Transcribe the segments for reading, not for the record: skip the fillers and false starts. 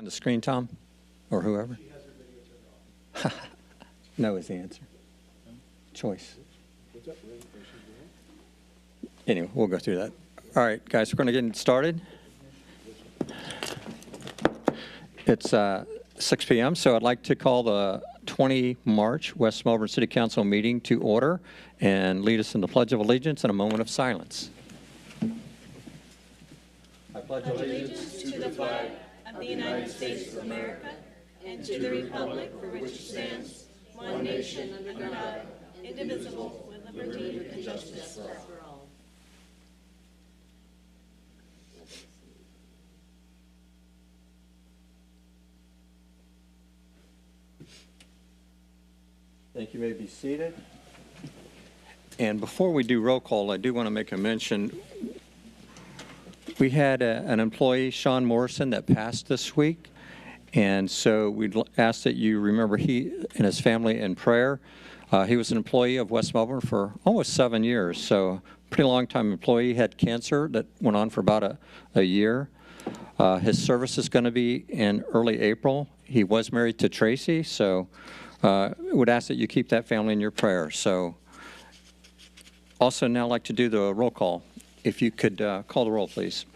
the screen, Tom? Or whoever? She has her video turned off. No is the answer. Choice. What's up, Ray? Anyway, we'll go through that. All right, guys, we're going to get started. It's 6 p.m., so I'd like to call the 20 March West Melbourne City Council meeting to order and lead us in the Pledge of Allegiance in a moment of silence. I pledge allegiance to the flag of the United States of America and to the republic for which it stands, one nation under God, indivisible, with liberty and justice for all. Thank you. You may be seated. And before we do roll call, I do want to make a mention. We had an employee, Sean Morrison, that passed this week. And so we'd ask that you remember he and his family in prayer. He was an employee of West Melbourne for almost 7 years. So pretty long time employee, had cancer that went on for about a year. His service is going to be in early April. He was married to Tracy, so would ask that you keep that family in your prayers. So also now I'd like to do the roll call. If you could call the roll, please.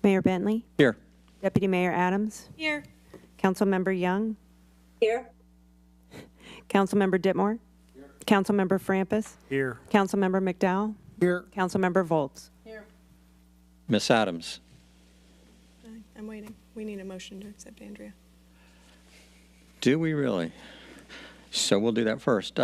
Mayor Bentley? Here. Deputy Mayor Adams? Here. Councilmember Young? Here. Councilmember Ditmore? Here. Councilmember Frampus? Here. Councilmember McDowell? Here. Councilmember Volz? Here. Miss Adams. I'm waiting. We need a motion to accept Andrea. Do we really? So we'll do that first.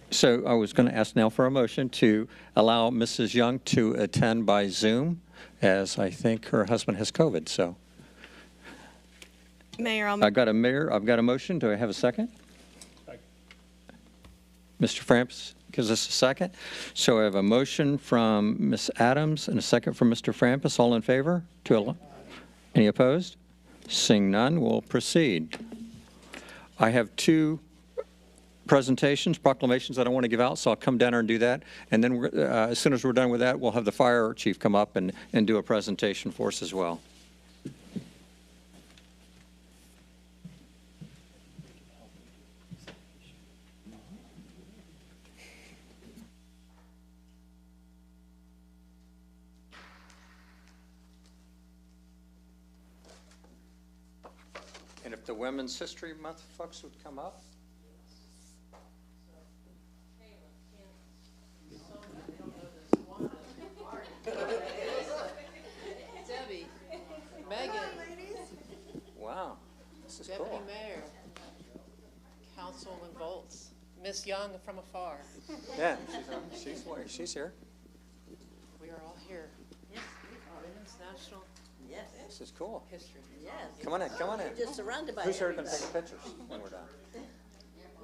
So I was going to ask now for a motion to allow Mrs. Young to attend by Zoom, as I think her husband has COVID. So Mayor, I've got a motion. Do I have a second? Mr. Frampus gives us a second. So I have a motion from Ms. Adams and a second from Mr. Frampus. All in favor? Any opposed? Seeing none, we'll proceed. I have two presentations, proclamations that I want to give out, so I'll come down here and do that. And then as soon as we're done with that, we'll have the fire chief come up and do a presentation for us as well. And if the Women's History Month folks would come up. Debbie, Megan, Wow, this is Deputy cool. Mayor, Councilman Volz, Miss Young from afar. Yeah, she's here. We are all here. Yes, Women's National Yes. This is cool. History. Yes. Come on in, come on in. Just surrounded by Who's here going to everybody. take pictures when we're done?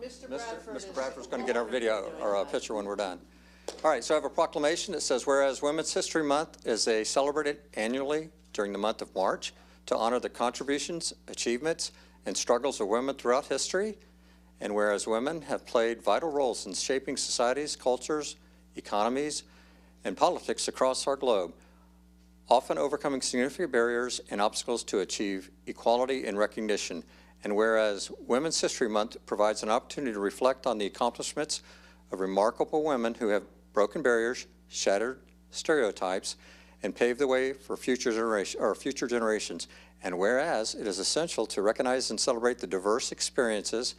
Mr. Bradford. Mr. Bradford's going to get our video or a picture when we're done. All right, so I have a proclamation that says, whereas Women's History Month is celebrated annually during the month of March to honor the contributions, achievements, and struggles of women throughout history, and whereas women have played vital roles in shaping societies, cultures, economies, and politics across our globe, often overcoming significant barriers and obstacles to achieve equality and recognition. And whereas Women's History Month provides an opportunity to reflect on the accomplishments of remarkable women who have broken barriers, shattered stereotypes, and paved the way for future generations. And whereas it is essential to recognize and celebrate the diverse experiences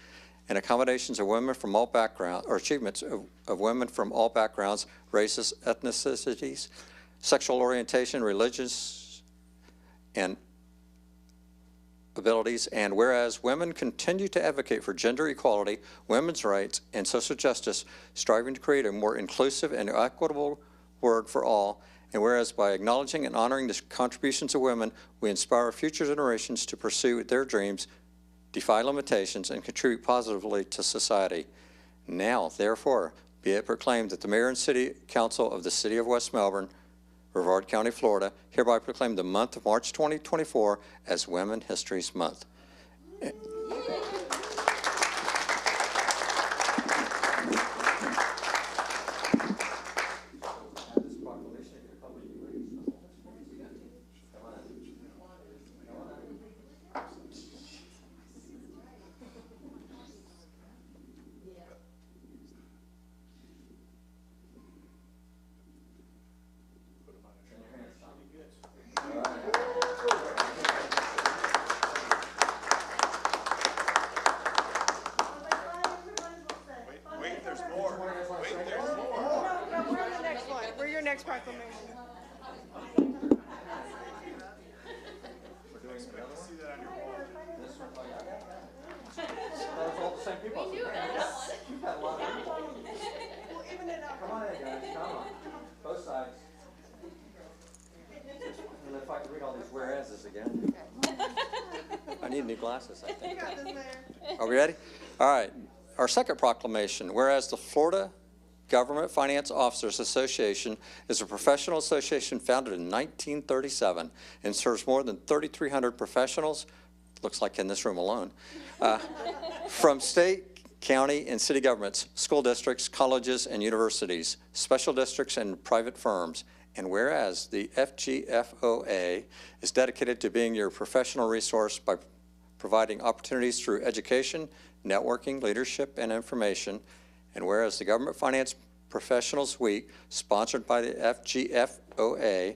and accommodations of women from all backgrounds, or achievements of women from all backgrounds, races, ethnicities, sexual orientation, religious, and abilities, and whereas women continue to advocate for gender equality, women's rights, and social justice, striving to create a more inclusive and equitable world for all, and whereas by acknowledging and honoring the contributions of women, we inspire future generations to pursue their dreams, defy limitations, and contribute positively to society. Now, therefore, be it proclaimed that the Mayor and City Council of the City of West Melbourne, Brevard County, Florida, hereby proclaim the month of March 2024 as Women Histories Month. next proclamation. Those all the same people. You've had a lot of people. Come on in, guys, come on. Both sides. And if I could read all these whereases again. I need new glasses, I think. Are we ready? All right. Our second proclamation, whereas the Florida Government Finance Officers Association is a professional association founded in 1937 and serves more than 3,300 professionals, looks like in this room alone, from state, county, and city governments, school districts, colleges, and universities, special districts, and private firms. And whereas the FGFOA is dedicated to being your professional resource by providing opportunities through education, networking, leadership, and information. And whereas the Government Finance Professionals Week, sponsored by the FGFOA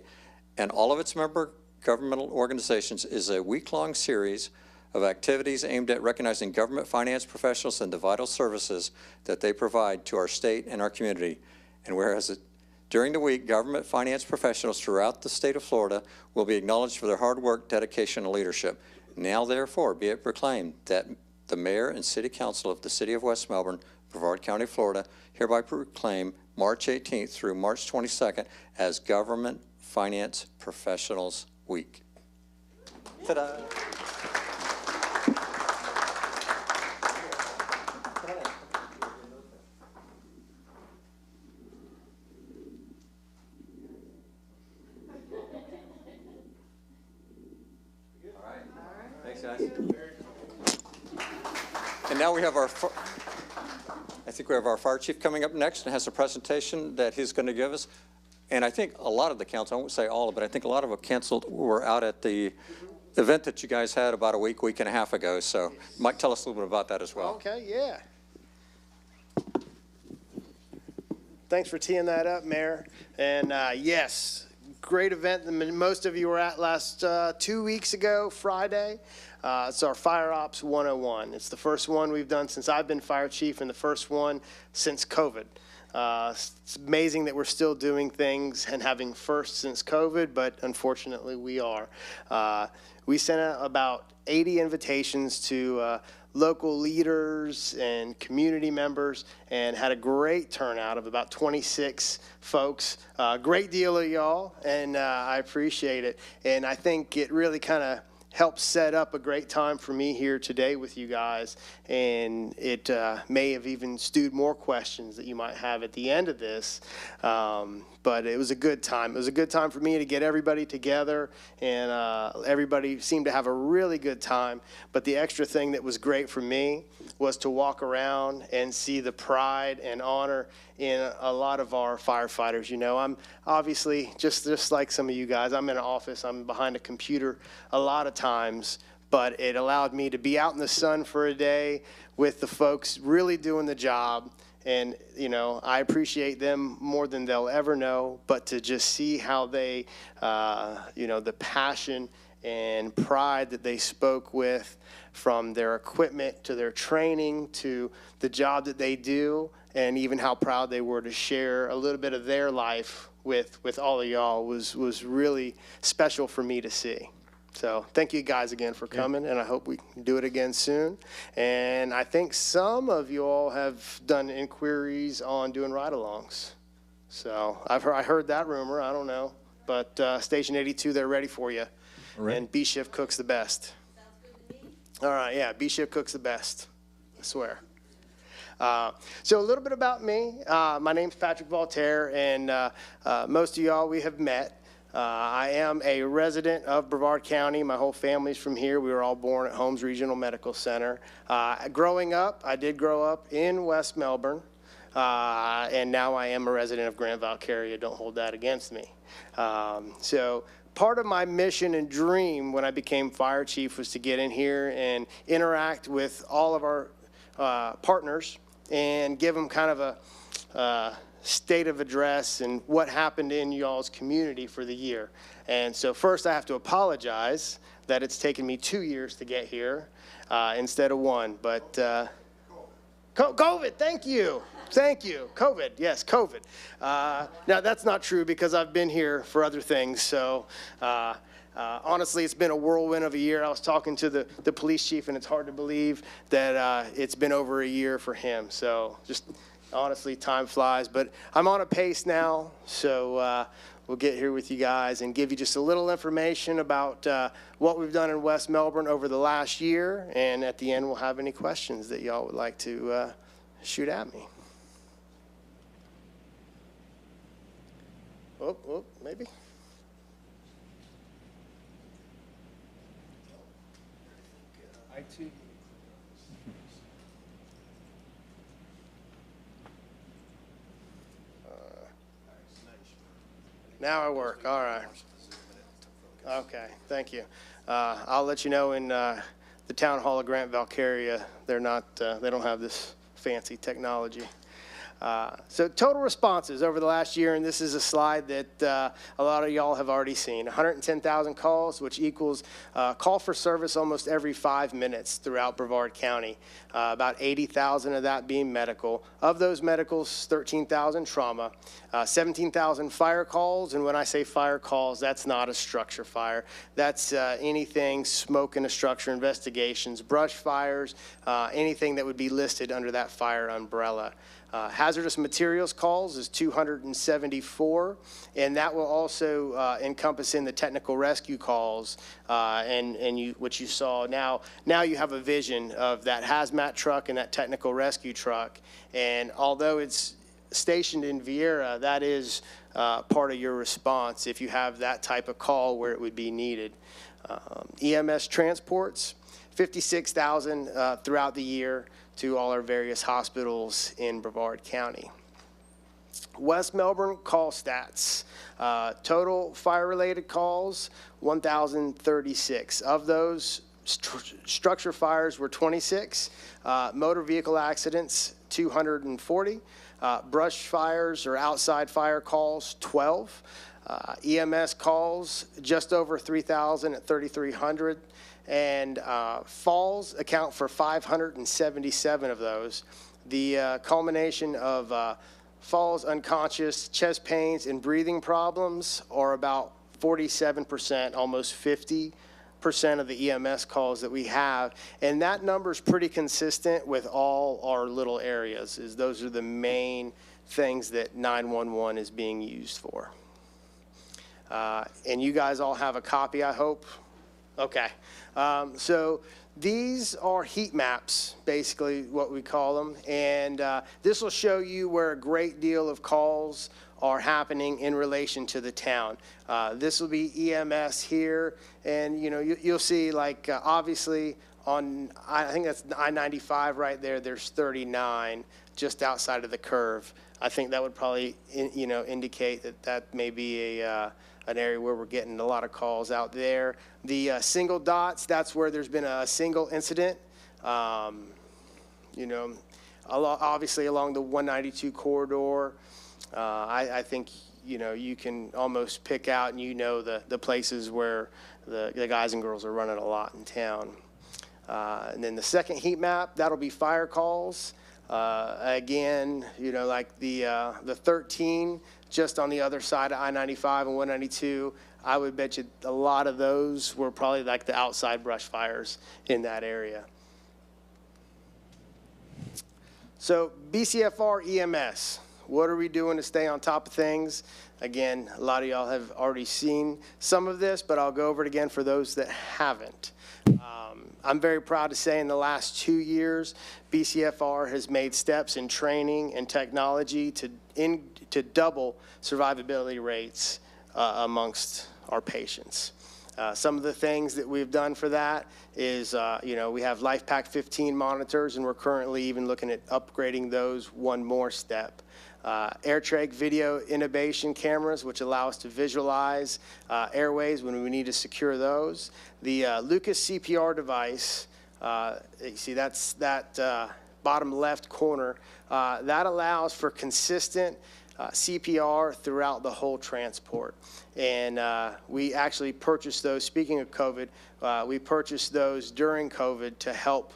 and all of its member governmental organizations, is a week-long series of activities aimed at recognizing government finance professionals and the vital services that they provide to our state and our community. And whereas during the week, government finance professionals throughout the state of Florida will be acknowledged for their hard work, dedication, and leadership. Now, therefore, be it proclaimed that the Mayor and City Council of the City of West Melbourne, Brevard County, Florida, hereby proclaim March 18th through March 22nd as Government Finance Professionals Week. Ta-da! Thanks, guys. And now we have I think we have our fire chief coming up next and has a presentation that he's going to give us. And I think a lot of the council, I won't say all of it, but I think a lot of them canceled were out at the event that you guys had about a week and a half ago. So Mike, tell us a little bit about that as well. Okay, yeah. Thanks for teeing that up, Mayor. And yes, great event that most of you were at last 2 weeks ago, Friday. It's our Fire Ops 101. It's the first one we've done since I've been fire chief and the first one since COVID. It's amazing that we're still doing things and having firsts since COVID, but unfortunately we are. We sent out about 80 invitations to local leaders and community members and had a great turnout of about 26 folks. Great deal of y'all, and I appreciate it. And I think it really kind of helped set up a great time for me here today with you guys, and it may have even stewed more questions that you might have at the end of this, but it was a good time. It was a good time for me to get everybody together, and everybody seemed to have a really good time, but the extra thing that was great for me was to walk around and see the pride and honor in a lot of our firefighters. You know, I'm obviously just like some of you guys. I'm in an office, I'm behind a computer a lot of times, but it allowed me to be out in the sun for a day with the folks really doing the job. And, you know, I appreciate them more than they'll ever know, but to just see how they, you know, the passion and pride that they spoke with, from their equipment to their training to the job that they do, and even how proud they were to share a little bit of their life with all of y'all was really special for me to see. So thank you guys again for coming, and I hope we can do it again soon. And I think some of you all have done inquiries on doing ride-alongs. So I heard that rumor, I don't know. But Station 82, they're ready for you. Right. And B Shift cooks the best. All right, yeah, B Shift cooks the best, I swear. So a little bit about me. My name's Patrick Voltaire, and most of y'all we have met. I am a resident of Brevard County. My whole family's from here. We were all born at Holmes Regional Medical Center. Growing up, I did grow up in West Melbourne, and now I am a resident of Grand Valcaria. Don't hold that against me. So part of my mission and dream when I became fire chief was to get in here and interact with all of our partners and give them kind of a state of address and what happened in y'all's community for the year. And so first I have to apologize that it's taken me 2 years to get here instead of 1. But COVID, thank you. Thank you. COVID. Yes, COVID. Now, that's not true because I've been here for other things. So, honestly, it's been a whirlwind of a year. I was talking to the police chief, and it's hard to believe that it's been over a year for him. So, just honestly, time flies. But I'm on a pace now. So, we'll get here with you guys and give you just a little information about what we've done in West Melbourne over the last year. And at the end, we'll have any questions that y'all would like to shoot at me. Oh, maybe. IT. Now I work. All right. Okay. Thank you. I'll let you know in the town hall of Grant Valcaria, they're not. They don't have this fancy technology. So total responses over the last year, and this is a slide that a lot of y'all have already seen. 110,000 calls, which equals call for service almost every 5 minutes throughout Brevard County. About 80,000 of that being medical. Of those medicals, 13,000 trauma, 17,000 fire calls. And when I say fire calls, that's not a structure fire. That's anything smoke in a structure, investigations, brush fires, anything that would be listed under that fire umbrella. Hazardous materials calls is 274, and that will also encompass in the technical rescue calls, which you saw. Now you have a vision of that hazmat truck and that technical rescue truck, and although it's stationed in Vieira, that is part of your response if you have that type of call where it would be needed. EMS transports, 56,000 throughout the year to all our various hospitals in Brevard County. West Melbourne call stats. Total fire-related calls, 1,036. Of those, structure fires were 26. Motor vehicle accidents, 240. Brush fires or outside fire calls, 12. EMS calls, just over 3,000 at 3,300. And falls account for 577 of those. The culmination of falls, unconscious, chest pains, and breathing problems are about 47%, almost 50% of the EMS calls that we have. And that number is pretty consistent with all our little areas, is those are the main things that 911 is being used for. And you guys all have a copy, I hope. Okay, so these are heat maps, basically what we call them, and this will show you where a great deal of calls are happening in relation to the town. This will be EMS here, and you'll see like obviously on, I think that's I-95 right there, there's 39 just outside of the curve. I think that would probably indicate that may be an area where we're getting a lot of calls out there. The single dots, that's where there's been a single incident. Obviously along the 192 corridor, I think you can almost pick out and the places where the guys and girls are running a lot in town. And then the second heat map, that'll be fire calls. Again, like the 13 just on the other side of I-95 and 192, I would bet you a lot of those were probably like the outside brush fires in that area. So BCFR EMS, what are we doing to stay on top of things? Again, a lot of y'all have already seen some of this, but I'll go over it again for those that haven't. I'm very proud to say in the last 2 years, BCFR has made steps in training and technology to double survivability rates amongst our patients. Some of the things that we've done for that is, we have LifePack 15 monitors, and we're currently even looking at upgrading those one more step. AirTrag video intubation cameras, which allow us to visualize airways when we need to secure those. The Lucas CPR device, you see that's that bottom left corner, that allows for consistent CPR throughout the whole transport. And we actually purchased those, speaking of COVID, we purchased those during COVID to help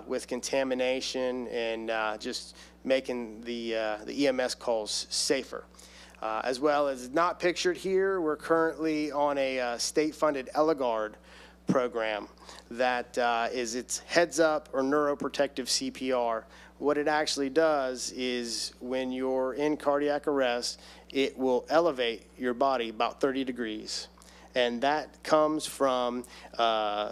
with contamination and just making the EMS calls safer. As well as not pictured here, we're currently on a state-funded ELEGARD program that is its heads-up or neuroprotective CPR. What it actually does is when you're in cardiac arrest, it will elevate your body about 30 degrees. And that comes from,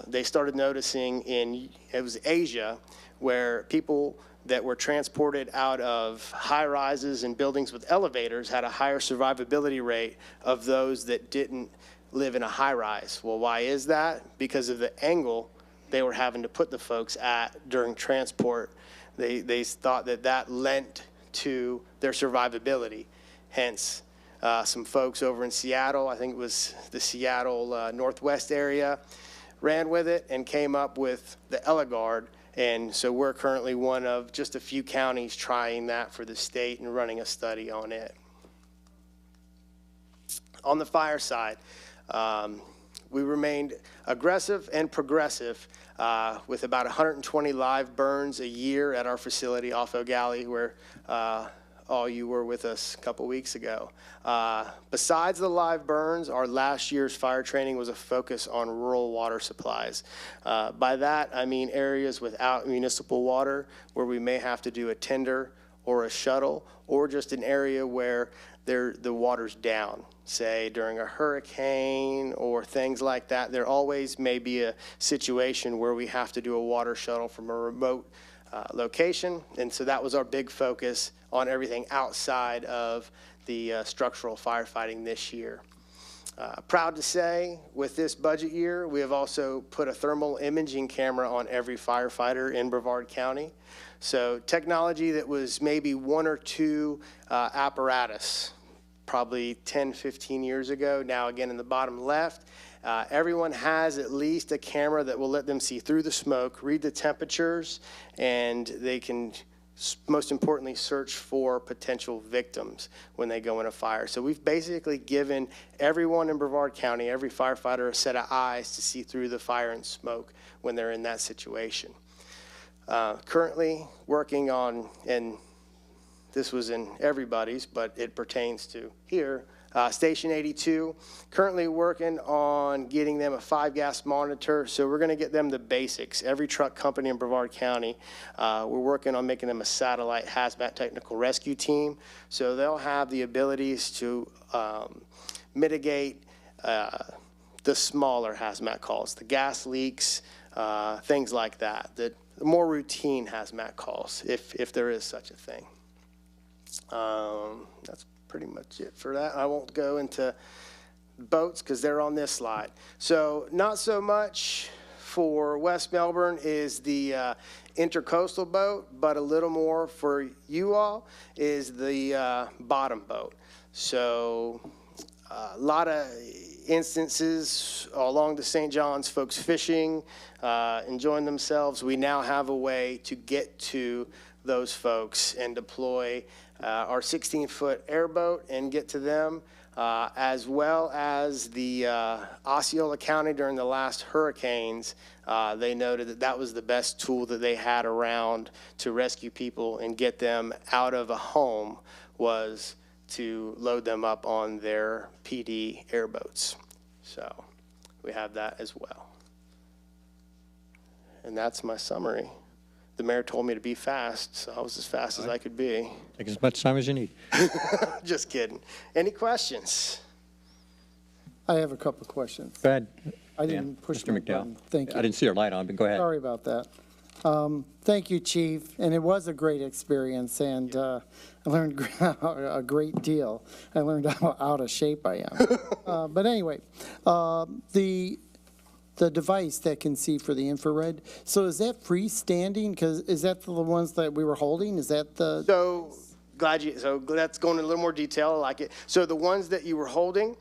they started noticing it was Asia, where people that were transported out of high rises and buildings with elevators had a higher survivability rate of those that didn't live in a high rise. Well, why is that? Because of the angle they were having to put the folks at during transport. They thought that lent to their survivability. Hence, some folks over in Seattle, I think it was the Seattle Northwest area, ran with it and came up with the ELEGARD. And so we're currently one of just a few counties trying that for the state and running a study on it. On the fire side, we remained aggressive and progressive with about 120 live burns a year at our facility off O'Galley, where all you were with us a couple weeks ago. Besides the live burns, our last year's fire training was a focus on rural water supplies. By that, I mean areas without municipal water where we may have to do a tender or a shuttle, or just an area where the water's down, say during a hurricane or things like that. There always may be a situation where we have to do a water shuttle from a remote location, and so that was our big focus on everything outside of the structural firefighting this year. Proud to say, with this budget year, we have also put a thermal imaging camera on every firefighter in Brevard County. So technology that was maybe one or two apparatus, probably 10, 15 years ago, now again in the bottom left, everyone has at least a camera that will let them see through the smoke, read the temperatures, and they can, most importantly, search for potential victims when they go in a fire. So we've basically given everyone in Brevard County, every firefighter, a set of eyes to see through the fire and smoke when they're in that situation. Currently working on, and this was in everybody's, but it pertains to here, Station 82, currently working on getting them a 5-gas monitor. So we're going to get them the basics. Every truck company in Brevard County, we're working on making them a satellite hazmat technical rescue team. So they'll have the abilities to mitigate the smaller hazmat calls, the gas leaks, things like that, the more routine hazmat calls, if there is such a thing. That's pretty much it for that. I won't go into boats because they're on this slide. So not so much for West Melbourne is the intercoastal boat, but a little more for you all is the bottom boat. So a lot of instances along the St. John's, folks fishing, enjoying themselves. We now have a way to get to those folks and deploy our 16-foot airboat and get to them, as well as the Osceola County during the last hurricanes. They noted that that was the best tool that they had around to rescue people and get them out of a home, was to load them up on their PD airboats. So we have that as well. And that's my summary. The mayor told me to be fast, so I was as fast as I could be. Take as much time as you need. Just kidding. Any questions? I have a couple of questions. Go ahead. I didn't push Mr. my McDowell. button. Thank you. I didn't see your light on, but go ahead. Sorry about that. Thank you, Chief, and it was a great experience, and I learned a great deal. I learned how out of shape I am. But anyway, the device that can see for the infrared, so is that freestanding? Because is that the ones that we were holding? Is that the? So that's going in a little more detail. I like it. So the ones that you were holding,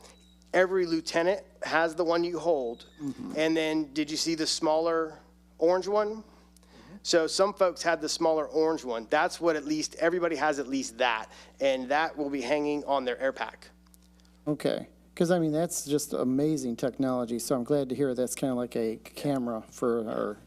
every lieutenant has the one you hold. Mm-hmm. And then did you see the smaller orange one? Mm-hmm. So some folks had the smaller orange one. That's what at least everybody has, at least that. And that will be hanging on their air pack. Okay. Because, I mean, that's just amazing technology, so I'm glad to hear that's kind of like a camera for our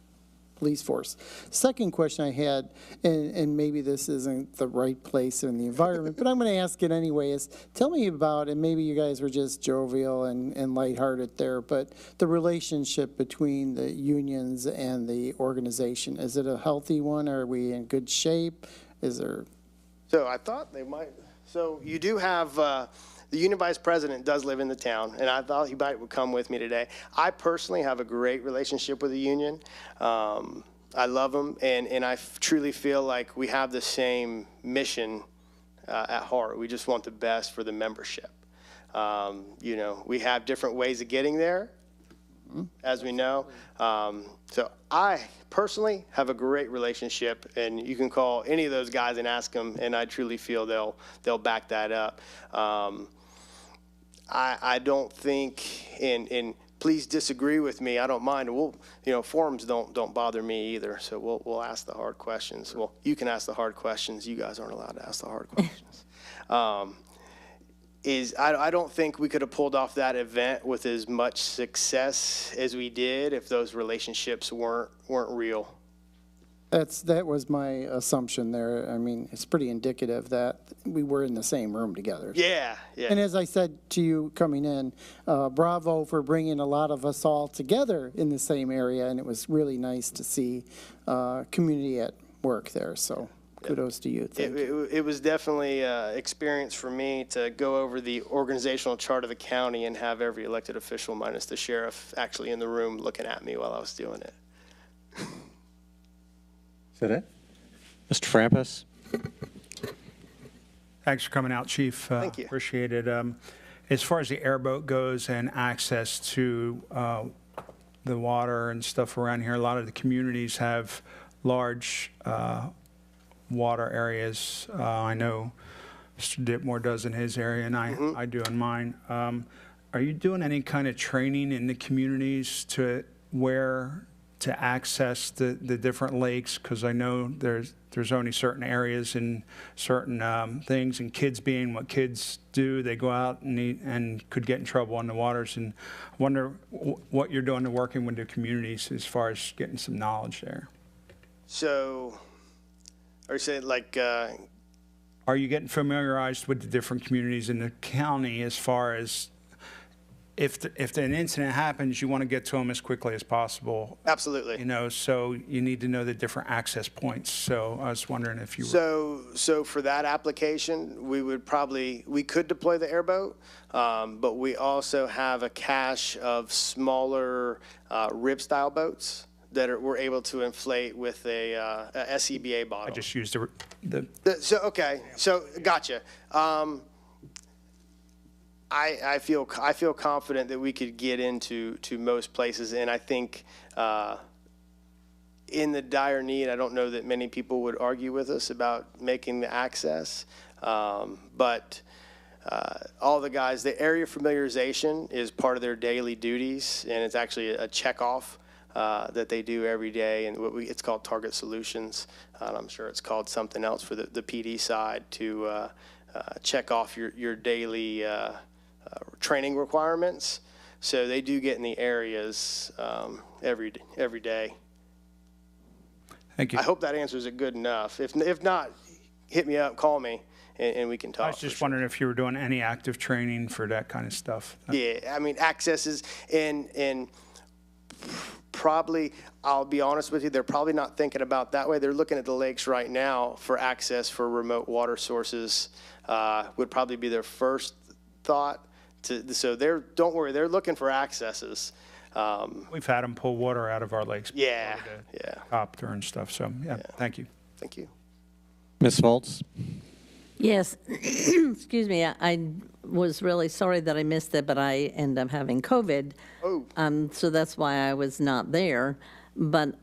police force. Second question I had, and maybe this isn't the right place in the environment, but I'm going to ask it anyway, is tell me about, and maybe you guys were just jovial and lighthearted there, but the relationship between the unions and the organization. Is it a healthy one? Are we in good shape? Is there? So I thought they might, so you do have, the union vice president does live in the town, and I thought he would come with me today. I personally have a great relationship with the union. I love them, and I truly feel like we have the same mission at heart. We just want the best for the membership. You know, we have different ways of getting there, as we know. So I personally have a great relationship, and you can call any of those guys and ask them, and I truly feel they'll back that up. I don't think, and please disagree with me, I don't mind. Forums don't bother me either, so we'll ask the hard questions. Well, you can ask the hard questions. You guys aren't allowed to ask the hard questions. I don't think we could have pulled off that event with as much success as we did if those relationships weren't real. That was my assumption there. I mean, it's pretty indicative that we were in the same room together. Yeah. And as I said to you coming in, bravo for bringing a lot of us all together in the same area, and it was really nice to see community at work there. So kudos to you. Thank you. It was definitely an experience for me to go over the organizational chart of the county and have every elected official minus the sheriff actually in the room looking at me while I was doing it. Is that it? Mr. Frampus? Thanks for coming out, Chief. Thank you. Appreciate it. As far as the airboat goes and access to the water and stuff around here, a lot of the communities have large water areas. I know Mr. Ditmore does in his area, and I do in mine. Are you doing any kind of training in the communities to where to access the different lakes? Because I know there's only certain areas and certain things, and kids being what kids do, they go out and could get in trouble on the waters. And I wonder what you're doing to working with the communities as far as getting some knowledge there. So, are you saying like? Are you getting familiarized with the different communities in the county as far as if an incident happens, you want to get to them as quickly as possible? Absolutely. So you need to know the different access points. So I was wondering if you were. So for that application, we could deploy the airboat, but we also have a cache of smaller rib-style boats that we're able to inflate with a SCBA bottle. I just used the So gotcha. I feel confident that we could get into most places, and I think in the dire need, I don't know that many people would argue with us about making the access, but all the guys, the area familiarization is part of their daily duties, and it's actually a checkoff that they do every day, and it's called Target Solutions. I'm sure it's called something else for the PD side to check off your daily training requirements. So they do get in the areas every day. Thank you. I hope that answers it good enough. If not, hit me up, call me, and we can talk. I was just wondering if you were doing any active training for that kind of stuff. Yeah, I mean, accesses and probably, I'll be honest with you, they're probably not thinking about that way. They're looking at the lakes right now for access for remote water sources. Would probably be their first thought. So don't worry, they're looking for accesses. We've had them pull water out of our lakes. Yeah. Copter and stuff. So yeah, thank you. Thank you. Ms. Foltz? Yes, excuse me, I was really sorry that I missed it, but I ended up having COVID. Oh. So that's why I was not there. But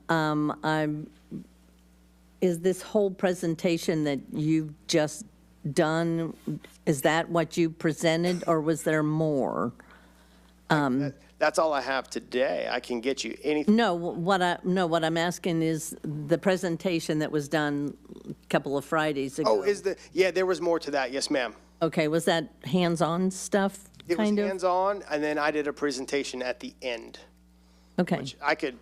is this whole presentation that you've just done, is that what you presented, or was there more? That's all I have today. I can get you anything. No, what I'm asking is the presentation that was done a couple of Fridays ago. Oh, yeah, there was more to that. Yes, ma'am. Okay, was that hands-on stuff, It was kind of? hands-on, and then I did a presentation at the end. Okay. Which I could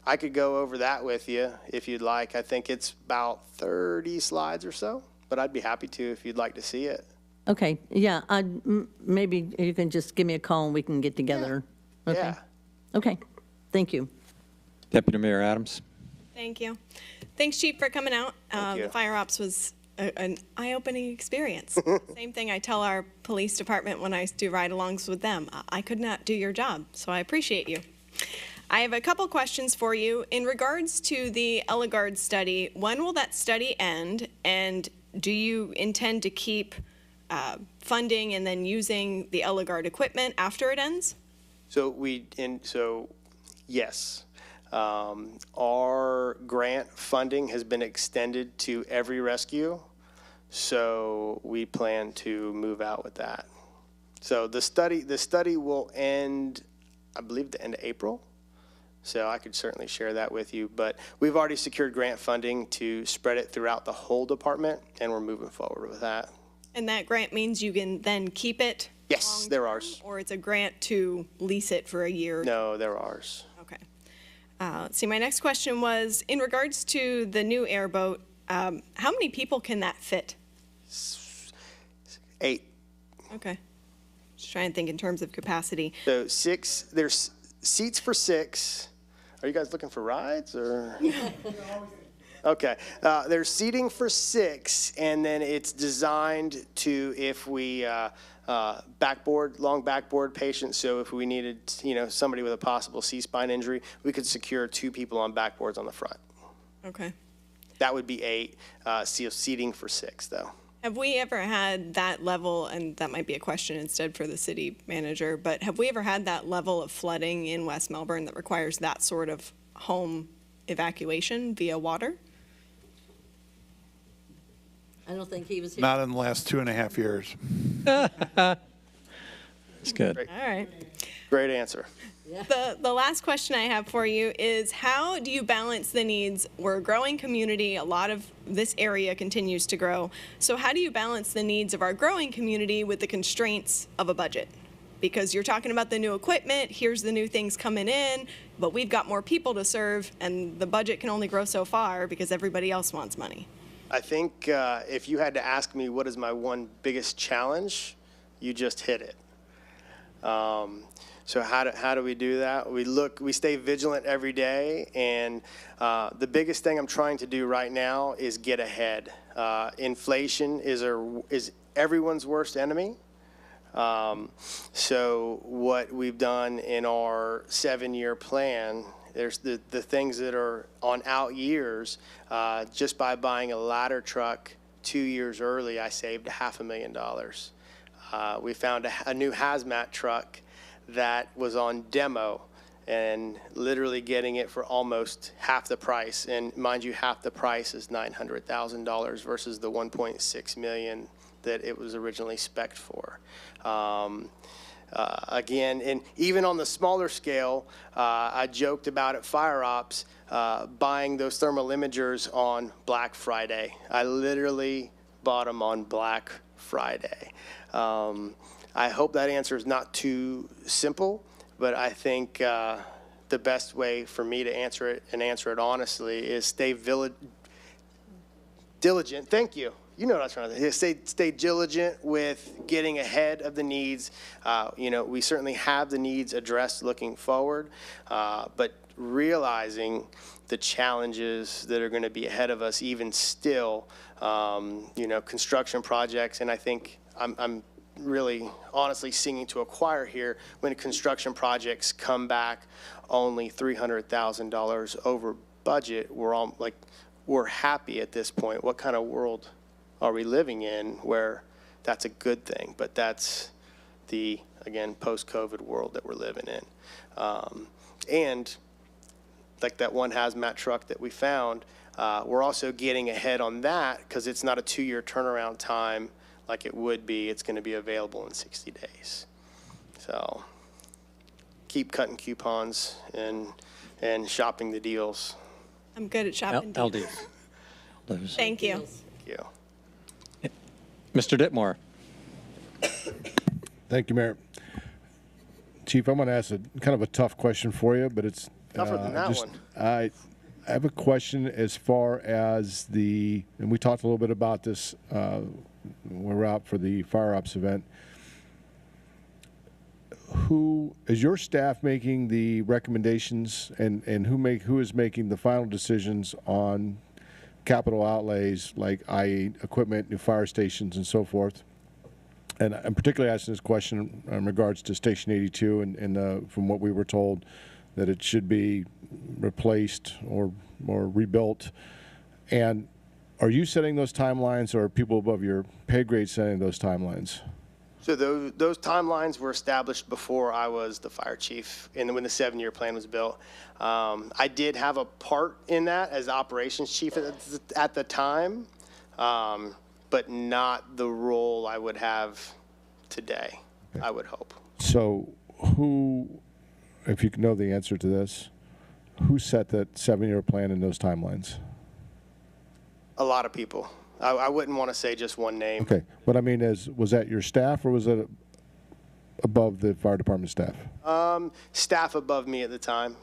I could go over that with you if you'd like. I think it's about 30 slides or so, but I'd be happy to if you'd like to see it. Okay, yeah, maybe you can just give me a call and we can get together. Okay. Yeah. Okay, thank you. Deputy Mayor Adams. Thank you. Thanks, Chief, for coming out. you. The fire ops was an eye-opening experience. Same thing I tell our police department when I do ride-alongs with them. I could not do your job, so I appreciate you. I have a couple questions for you. In regards to the Eligard study, when will that study end? And do you intend to keep funding and then using the Eligard equipment after it ends? Yes. Our grant funding has been extended to every rescue, so we plan to move out with that. So the study will end, I believe, at the end of April. So I could certainly share that with you, but we've already secured grant funding to spread it throughout the whole department, and we're moving forward with that. And that grant means you can then keep it? Yes, they're ours. Or it's a grant to lease it for a year? No, they're ours. Okay. Let's see, my next question was, in regards to the new airboat, how many people can that fit? 8. Okay. Just trying to think in terms of capacity. So 6, there's seats for 6. Are you guys looking for rides or? Okay, there's seating for 6, and then it's designed to, if we, long backboard patients, so if we needed, somebody with a possible C-spine injury, we could secure 2 people on backboards on the front. Okay. That would be 8, seating for 6, though. Have we ever had that level, and that might be a question instead for the city manager, but have we ever had that level of flooding in West Melbourne that requires that sort of home evacuation via water? I don't think he was here. Not in the last 2.5 years. That's good. All right. Great answer. The last question I have for you is, how do you balance the needs? We're a growing community. A lot of this area continues to grow. So how do you balance the needs of our growing community with the constraints of a budget? Because you're talking about the new equipment, here's the new things coming in, but we've got more people to serve, and the budget can only grow so far because everybody else wants money. I think if you had to ask me what is my one biggest challenge, you just hit it. So how do we do that? We stay vigilant every day, and the biggest thing I'm trying to do right now is get ahead. Inflation is everyone's worst enemy. So what we've done in our 7-year plan, there's the things that are on out years. Just by buying a ladder truck 2 years early, I saved $500,000. We found a new hazmat truck that was on demo, and literally getting it for almost half the price. And mind you, half the price is $900,000 versus the $1.6 million that it was originally spec'd for. Again, and even on the smaller scale, I joked about at Fire Ops buying those thermal imagers on Black Friday. I literally bought them on Black Friday. I hope that answer is not too simple, but I think the best way for me to answer it, and answer it honestly, is stay diligent. Thank you. You know what I was trying to say. Stay diligent with getting ahead of the needs. We certainly have the needs addressed looking forward, but realizing the challenges that are going to be ahead of us even still, construction projects. And I think I'm really honestly singing to a choir here when construction projects come back only $300,000 over budget. We're happy at this point. What kind of world are we living in where that's a good thing? But that's the, again, post-COVID world that we're living in. And like that one hazmat truck that we found, we're also getting ahead on that because it's not a 2-year turnaround time like it would be. It's going to be available in 60 days. So keep cutting coupons and shopping the deals. I'm good at shopping. LD. Thank you. Thank you. Mr. Ditmore. Thank you, Mayor. Chief, I'm going to ask kind of a tough question for you, but it's Tougher than that just- one. I have a question as far as and we talked a little bit about this when we were out for the fire ops event. Who is your staff making the recommendations, and who is making the final decisions on capital outlays, like i.e. equipment, new fire stations, and so forth? And I'm particularly asking this question in regards to Station 82, and from what we were told, that it should be replaced or rebuilt. And are you setting those timelines, or are people above your pay grade setting those timelines? So those timelines were established before I was the fire chief and when the 7-year plan was built. I did have a part in that as operations chief at the time, but not the role I would have today, okay. I would hope. So who, if you know the answer to this, who set that 7-year plan and those timelines? A lot of people. I wouldn't want to say just one name. Okay. What I mean is, was that your staff, or was it above the fire department staff? Staff above me at the time.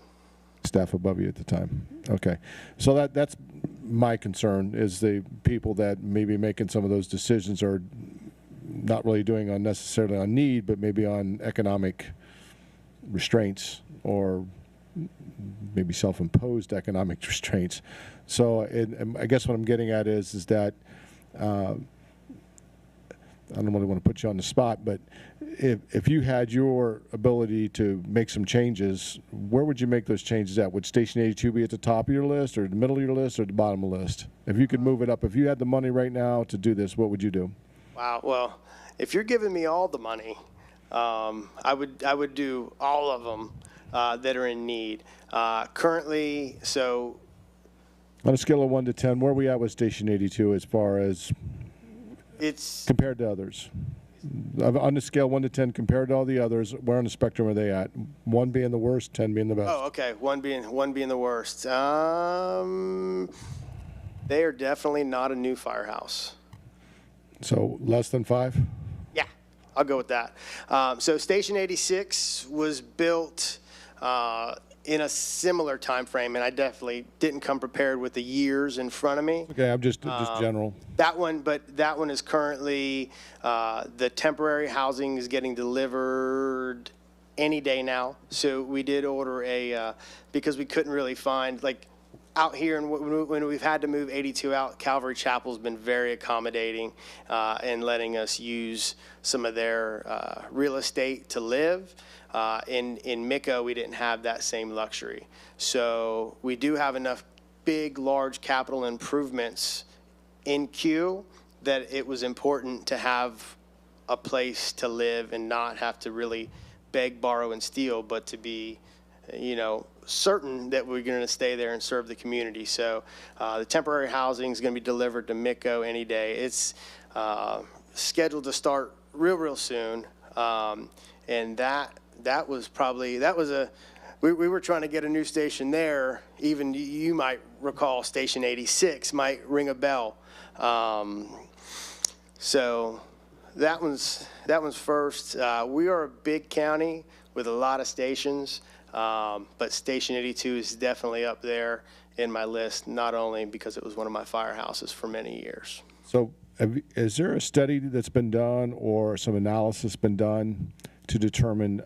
Staff above you at the time. Okay. So that's my concern, is the people that may be making some of those decisions are not really doing necessarily on need, but maybe on economic restraints, or maybe self-imposed economic restraints. So I guess what I'm getting at is that I don't really want to put you on the spot, but if you had your ability to make some changes, where would you make those changes at? Would Station 82 be at the top of your list, or the middle of your list, or the bottom of the list? If you could move it up, if you had the money right now to do this, what would you do? Wow. Well, if you're giving me all the money, I would do all of them that are in need. Currently, so on a scale of 1 to 10, where are we at with Station 82 as far as it's compared to others? On the scale 1 to 10, compared to all the others, where on the spectrum are they at? 1 being the worst, 10 being the best. Oh, okay. One being the worst. They are definitely not a new firehouse. So less than 5? Yeah, I'll go with that. So Station 86 was built in a similar time frame, and I definitely didn't come prepared with the years in front of me. Okay, I'm just general. That one is currently, the temporary housing is getting delivered any day now. So we did order because we couldn't really find, like, out here, and when we've had to move 82 out, Calvary Chapel's been very accommodating and letting us use some of their real estate to live. In Micco, we didn't have that same luxury. So we do have enough big, large capital improvements in queue that it was important to have a place to live and not have to really beg, borrow, and steal, but to be, certain that we're going to stay there and serve the community. So the temporary housing is going to be delivered to Micco any day. It's scheduled to start real soon, and that was we were trying to get a new station there. Even you might recall Station 86 might ring a bell. So that one's first. We are a big county with a lot of stations. But Station 82 is definitely up there in my list, not only because it was one of my firehouses for many years. So is there a study that's been done, or some analysis been done to determine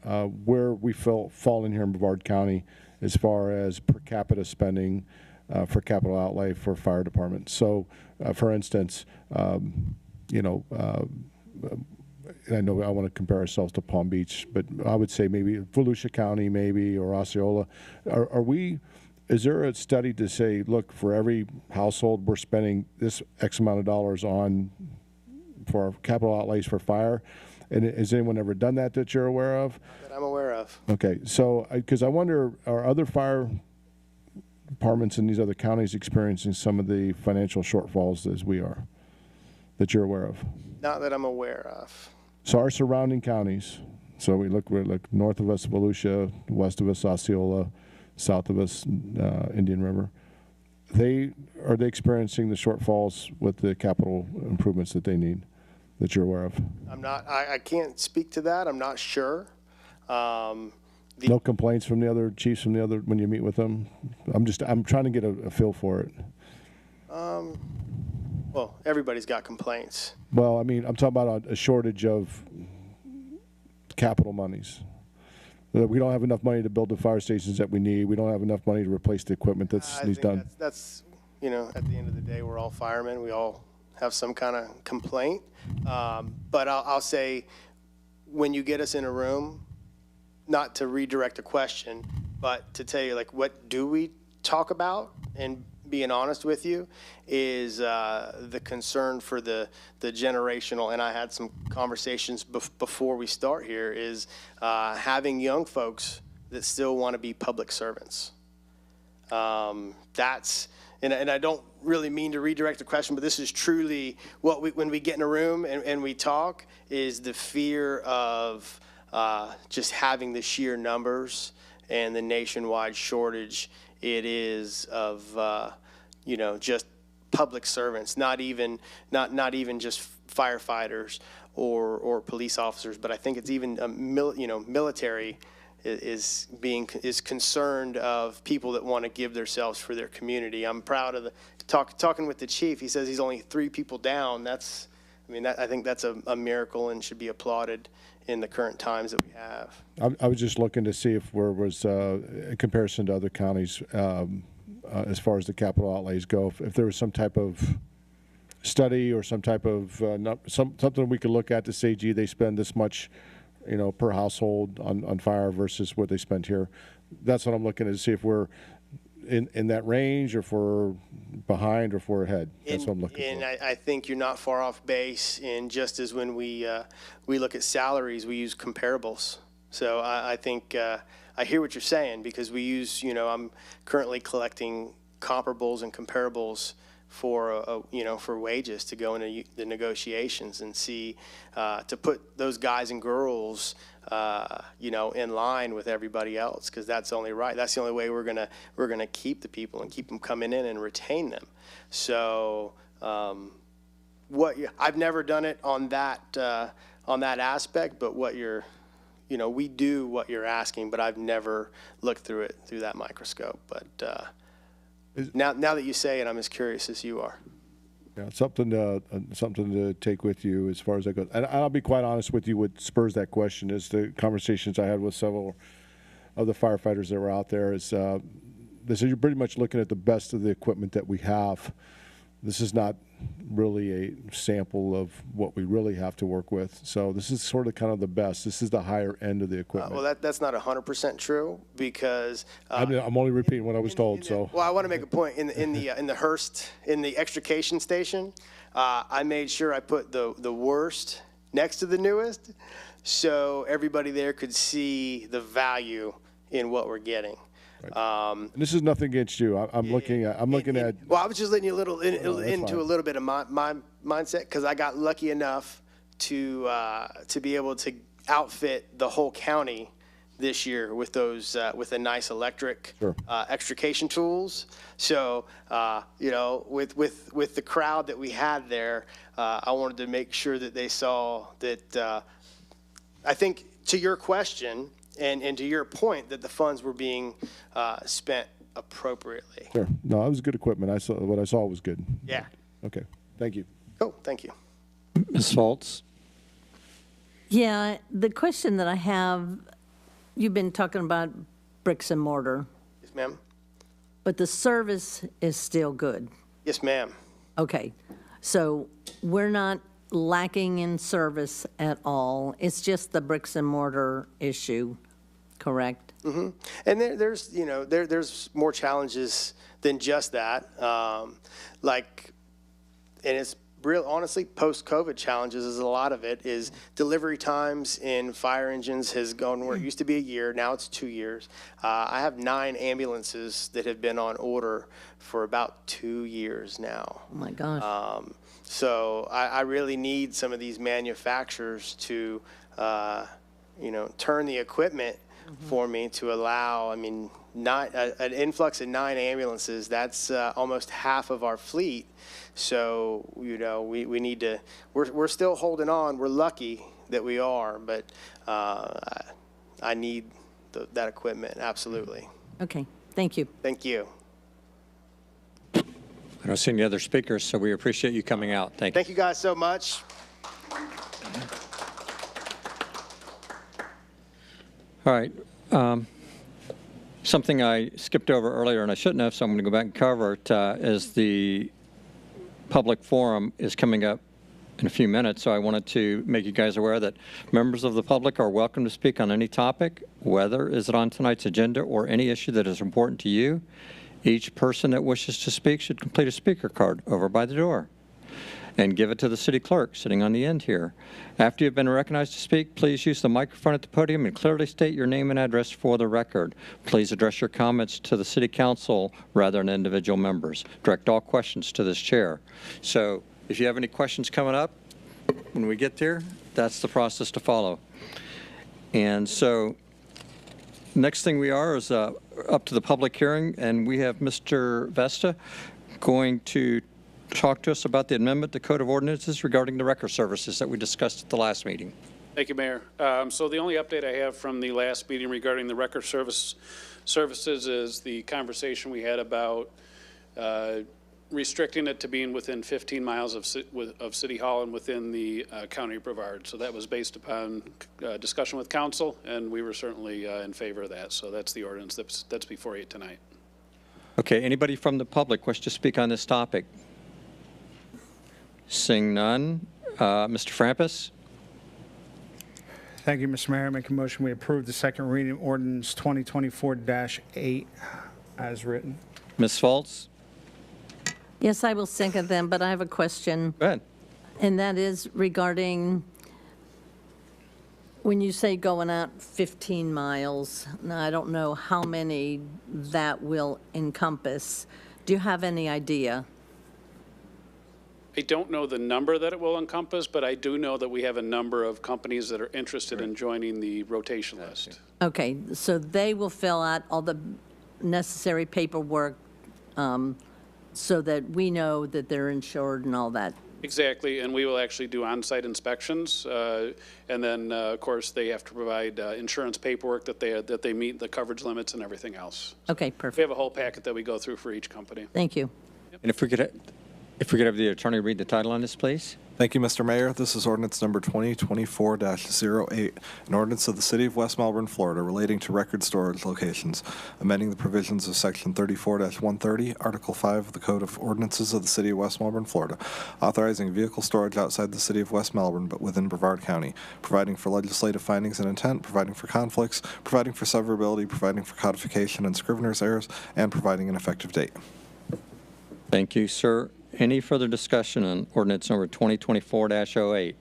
where we fall in here in Brevard County as far as per capita spending for capital outlay for fire departments? So, for instance, I know I want to compare ourselves to Palm Beach, but I would say maybe Volusia County, maybe, or Osceola. Is there a study to say, look, for every household, we're spending this X amount of dollars for our capital outlays for fire? And has anyone ever done that you're aware of? That I'm aware of. Okay, so because I wonder, are other fire departments in these other counties experiencing some of the financial shortfalls as we are, that you're aware of? Not that I'm aware of. So our surrounding counties, so we're north of us, Volusia, west of us, Osceola, south of us, Indian River. Are they experiencing the shortfalls with the capital improvements that they need, that you're aware of? I can't speak to that. I'm not sure. No complaints from the other chiefs from the other, when you meet with them? I'm trying to get a feel for it. Well, everybody's got complaints. Well, I mean, I'm talking about a shortage of capital monies. We don't have enough money to build the fire stations that we need. We don't have enough money to replace the equipment that I needs think done. that's, you know, at the end of the day, we're all firemen. We all have some kind of complaint. But I'll say, when you get us in a room, not to redirect a question, but to tell you, like, what do we talk about? And being honest with you, is the concern for the generational, and I had some conversations before we start here, is having young folks that still want to be public servants. That's, and I don't really mean to redirect the question, but this is truly what when we get in a room and we talk, is the fear of just having the sheer numbers and the nationwide shortage it is of, you know, just public servants, not even just firefighters or police officers, but I think it's even military is concerned of people that want to give themselves for their community. I'm proud of talking with the chief. He says he's only 3 people down. I think that's a miracle and should be applauded in the current times that we have. I was just looking to see if there was, in comparison to other counties, as far as the capital outlays go, if there was some type of study or some type of something we could look at to say, gee, they spend this much, you know, per household on fire versus what they spend here. That's what I'm looking at, to see if we're in that range, or if we're behind, or if we're ahead. That's what I'm looking for. And I think you're not far off base. And just as when we look at salaries, we use comparables. So I think I hear what you're saying, because we use, you know, I'm currently collecting comparables and comparables for for wages to go into the negotiations and see to put those guys and girls in line with everybody else, because that's only right. That's the only way we're gonna keep the people and keep them coming in and retain them. So I've never done it on that aspect, but we do what you're asking, but I've never looked through it through that microscope. But now that you say it, I'm as curious as you are. Yeah, something to take with you as far as that goes. And I'll be quite honest with you, what spurs that question is the conversations I had with several of the firefighters that were out there. Is they said, you're pretty much looking at the best of the equipment that we have. This is not really a sample of what we really have to work with. So this is sort of kind of the best. This is the higher end of the equipment. Well, that's not 100% true, because I'm only repeating what I was told. So well, I want to make a point in the Hearst, in the extrication station. I made sure I put the worst next to the newest, so everybody there could see the value in what we're getting. Right. This is nothing against you. I'm looking at. Well, I was just letting you into fine. a little bit of my mindset, because I got lucky enough to be able to outfit the whole county this year with those with the nice electric extrication tools. So with the crowd that we had there, I wanted to make sure that they saw that. I think, to your question. And to your point, that the funds were being spent appropriately. Sure. No, it was good equipment. What I saw was good. Yeah. Okay. Thank you. Cool. Thank you. Ms. Foltz? Yeah, the question that I have, you've been talking about bricks and mortar, Yes, ma'am. but the service is still good. Yes, ma'am. Okay, so we're not lacking in service at all. It's just the bricks and mortar issue, correct? Mm-hmm. And there's more challenges than just that. And it's real, honestly, post-COVID challenges is a lot of it. Is delivery times in fire engines has gone where it used to be a year, now it's 2 years. I have 9 ambulances that have been on order for about 2 years now. Oh my gosh. So I really need some of these manufacturers to, turn the equipment for me to allow. I mean, an influx of 9 ambulances. That's almost half of our fleet. So we need to. We're still holding on. We're lucky that we are, but I need that equipment, absolutely. Okay, thank you. Thank you. I don't see any other speakers, so we appreciate you coming out. Thank you. Thank you guys so much. All right. Something I skipped over earlier, and I shouldn't have, so I'm going to go back and cover it, is the public forum is coming up in a few minutes, so I wanted to make you guys aware that members of the public are welcome to speak on any topic, whether is it on tonight's agenda or any issue that is important to you. Each person that wishes to speak should complete a speaker card over by the door and give it to the city clerk sitting on the end here. After you've been recognized to speak, please use the microphone at the podium and clearly state your name and address for the record. Please address your comments to the city council rather than individual members. Direct all questions to this chair. So if you have any questions coming up, when we get there, that's the process to follow. And so next thing we are is up to the public hearing, and we have Mr. Vesta going to talk to us about the amendment to Code of Ordinances regarding the record services that we discussed at the last meeting. Thank you, Mayor. So the only update I have from the last meeting regarding the record services is the conversation we had about restricting it to being within 15 miles of City Hall and within the County of Brevard. So that was based upon discussion with council, and we were certainly in favor of that. So that's the ordinance that's before you tonight. Okay, anybody from the public wish to speak on this topic? Seeing none, Mr. Frampus? Thank you, Mr. Mayor. I make a motion we approve the second reading ordinance 2024-8 as written. Ms. Fultz? Yes, I will second them, but I have a question. Go ahead. And that is regarding, when you say going out 15 miles, now I don't know how many that will encompass. Do you have any idea? I don't know the number that it will encompass, but I do know that we have a number of companies that are interested in joining the rotation list. Okay, so they will fill out all the necessary paperwork so that we know that they're insured and all that. Exactly, and we will actually do on-site inspections, and then, of course, they have to provide insurance paperwork that they meet the coverage limits and everything else. Okay, We perfect. have a whole packet that we go through for each company. Thank you. And if we could have the attorney read the title on this, please. Thank you, Mr. Mayor. This is ordinance number 2024-08, an ordinance of the City of West Melbourne, Florida, relating to record storage locations, amending the provisions of Section 34-130, Article 5 of the Code of Ordinances of the City of West Melbourne, Florida, authorizing vehicle storage outside the City of West Melbourne but within Brevard County, providing for legislative findings and intent, providing for conflicts, providing for severability, providing for codification and scrivener's errors, and providing an effective date. Thank you, sir. Any further discussion on ordinance number 2024-08?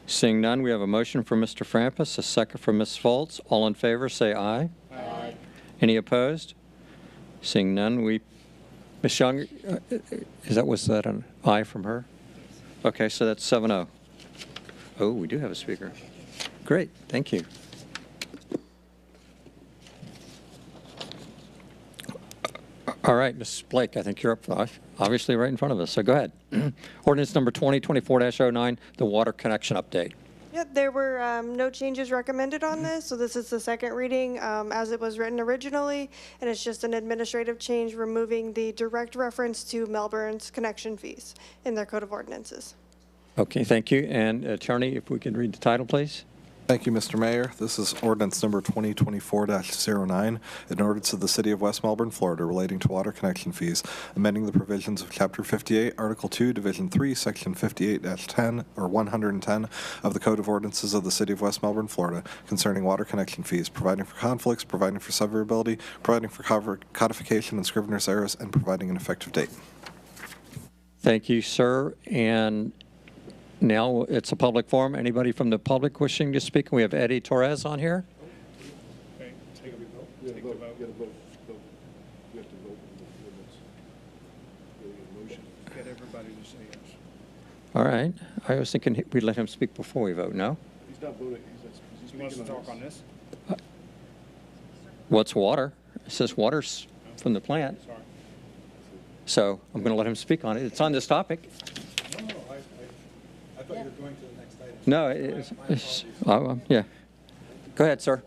Seeing none, we have a motion from Mr. Frampus, a second from Ms. Fultz. All in favor, say aye. Aye. Any opposed? Seeing none, Ms. Young, was that an aye from her? Okay, so that's 7-0. Oh, we do have a speaker. Great, thank you. All right, Ms. Blake, I think you're up, obviously right in front of us, so go ahead. Ordinance number 2024-09, the water connection update. Yep, there were no changes recommended on this, so this is the second reading as it was written originally, and it's just an administrative change removing the direct reference to Melbourne's connection fees in their Code of Ordinances. Okay, thank you. And attorney, if we could read the title, please. Thank you, Mr. Mayor. This is ordinance number 2024-09, an ordinance of the City of West Melbourne, Florida, relating to water connection fees, amending the provisions of Chapter 58, Article 2, Division 3, Section 58-10, or 110 of the Code of Ordinances of the City of West Melbourne, Florida, concerning water connection fees, providing for conflicts, providing for severability, providing for codification and scrivener's errors, and providing an effective date. Thank you, sir. And now it's a public forum. Anybody from the public wishing to speak? We have Eddie Torres on here. Okay, take a vote. You have to vote. You have to vote. Get everybody to say yes. All right. I was thinking we'd let him speak before we vote. No? He's not voting. He's He wants to talk on this? What's water? It says water's from the plant. Sorry. So I'm going to let him speak on it. It's on this topic. No, I thought you were going to the next item. No, yeah. Go ahead, sir.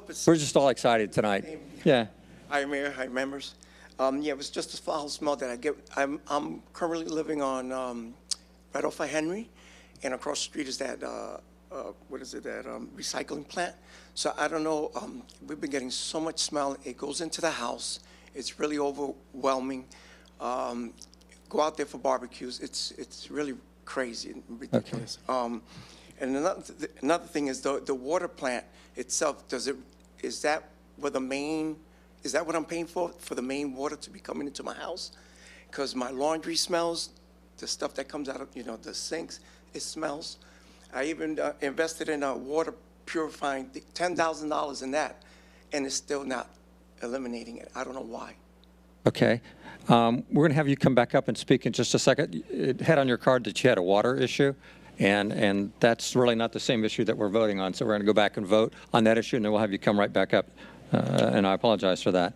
hope it's. We're just all excited tonight. Yeah. Hi, Mayor. Hi, members. Yeah, it was just a foul smell that I get. I'm currently living on right off of Henry, and across the street is that what is it? That recycling plant. So I don't know. We've been getting so much smell. It goes into the house. It's really overwhelming. Go out there for barbecues. It's really crazy and ridiculous. Okay. And another thing is the water plant itself. Is that what I'm paying for the main water to be coming into my house? Because my laundry smells, the stuff that comes out of the sinks, it smells. I even invested in a water purifying, $10,000 in that, and it's still not eliminating it. I don't know why. Okay. We're going to have you come back up and speak in just a second. It had on your card that you had a water issue, and that's really not the same issue that we're voting on. So we're going to go back and vote on that issue, and then we'll have you come right back up. And I apologize for that.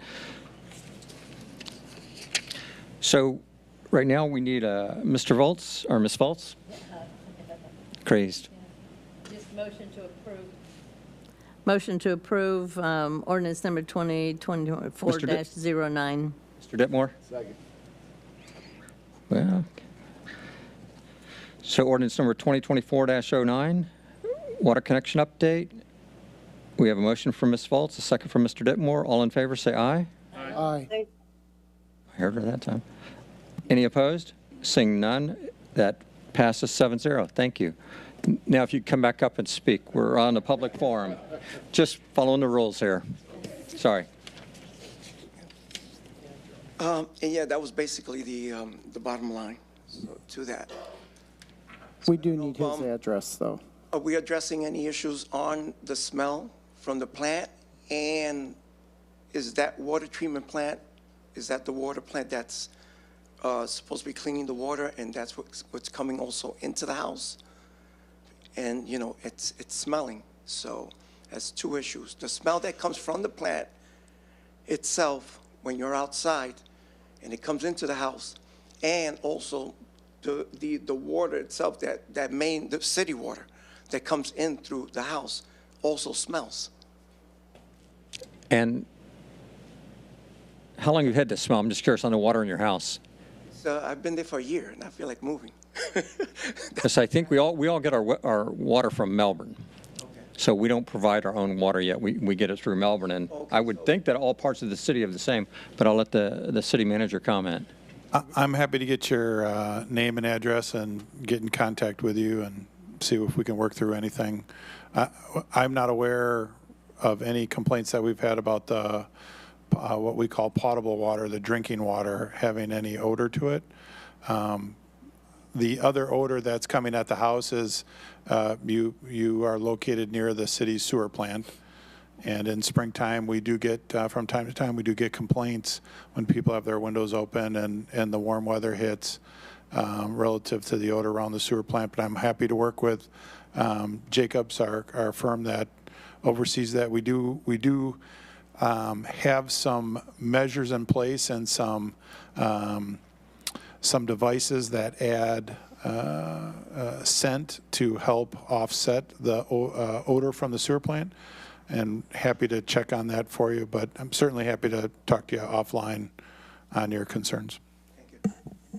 So right now we need Mr. Volz or Ms. Volz? Crazed. Just motion to approve. Motion to approve ordinance number 2024-09. Mr. Ditmore? Second. Well, so ordinance number 2024-09, water connection update. We have a motion from Ms. Volz, a second from Mr. Ditmore. All in favor, say aye. Aye. I heard her that time. Any opposed? Seeing none, that passes 7-0. Thank you. Now, if you come back up and speak, we're on a public forum. Just following the rules here. Sorry. And yeah, that was basically the bottom line to that. We do need his address, though. Are we addressing any issues on the smell from the plant? And is that water treatment plant, is that the water plant that's supposed to be cleaning the water, and that's what's coming also into the house? And, it's smelling. So that's two issues. The smell that comes from the plant itself when you're outside and it comes into the house, and also the water itself, the city water that comes in through the house also smells. And how long have you had this smell? I'm just curious on the water in your house. So I've been there for a year, and I feel like moving. Because I think we all get our water from Melbourne. Okay. So we don't provide our own water yet. We get it through Melbourne. And Okay, I would think that all parts of the city are the same, but I'll let the city manager comment. I'm happy to get your name and address and get in contact with you and see if we can work through anything. I'm not aware of any complaints that we've had about the what we call potable water, the drinking water, having any odor to it. The other odor that's coming at the house is you are located near the city's sewer plant. And in springtime, we do get, from time to time, we do get complaints when people have their windows open and the warm weather hits relative to the odor around the sewer plant. But I'm happy to work with Jacobs, our firm that oversees that. We do have some measures in place and some devices that add scent to help offset the odor from the sewer plant. And happy to check on that for you, but I'm certainly happy to talk to you offline on your concerns.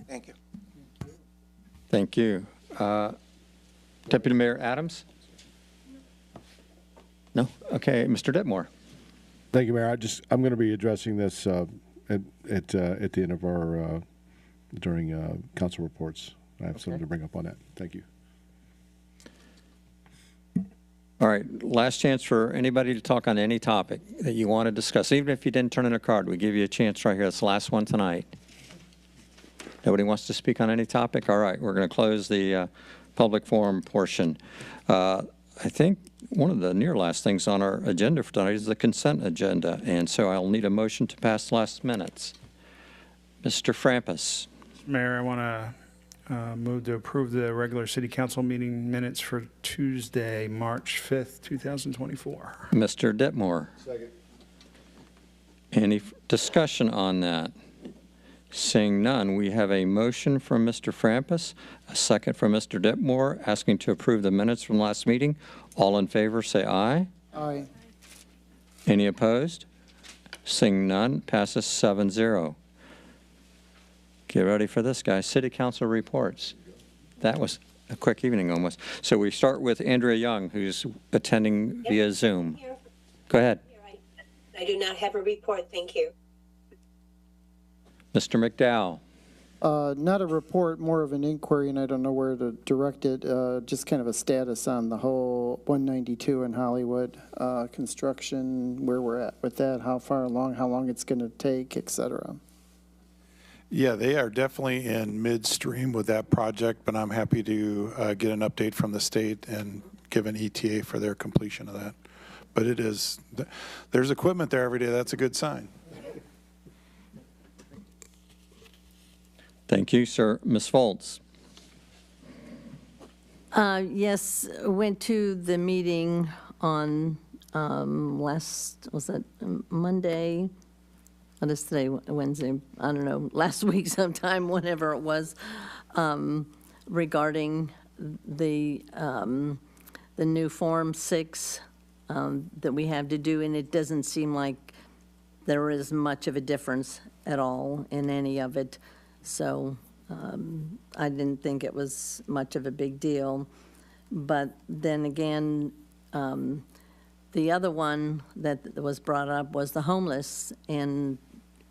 Thank you. Thank you. Deputy Mayor Adams? No? Okay, Mr. Ditmore. Thank you, Mayor. I'm going to be addressing this at the end of our during council reports. I have something to bring up on that. Thank you. All right, last chance for anybody to talk on any topic that you want to discuss. Even if you didn't turn in a card, we give you a chance right here. It's the last one tonight. Nobody wants to speak on any topic? All right, we're going to close the public forum portion. I think one of the near last things on our agenda for tonight is the consent agenda, and so I'll need a motion to pass the last minutes. Mr. Frampus. Mayor, I want to move to approve the regular city council meeting minutes for Tuesday, March 5th, 2024. Mr. Ditmore. Second. Any discussion on that? Seeing none, we have a motion from Mr. Frampus, a second from Mr. Ditmore, asking to approve the minutes from last meeting. All in favor, say aye. Aye. Any opposed? Seeing none, passes 7-0. Get ready for this, guys. City Council reports. That was a quick evening almost. So we start with Andrea Young, who's attending via Zoom. Go ahead. I do not have a report, thank you. Mr. McDowell. Not a report, more of an inquiry, and I don't know where to direct it. Just kind of a status on the whole 192 in Hollywood construction, where we're at with that, how far along, how long it's going to take, et cetera. Yeah, they are definitely in midstream with that project, but I'm happy to get an update from the state and give an ETA for their completion of that. But it is, there's equipment there every day. That's a good sign. Thank you, sir. Ms. Foltz. Yes, went to the meeting on was that Monday? What is today, Wednesday? I don't know, last week sometime, whenever it was, regarding the new Form 6 that we have to do, and it doesn't seem like there is much of a difference at all in any of it. So I didn't think it was much of a big deal. But then again, the other one that was brought up was the homeless. And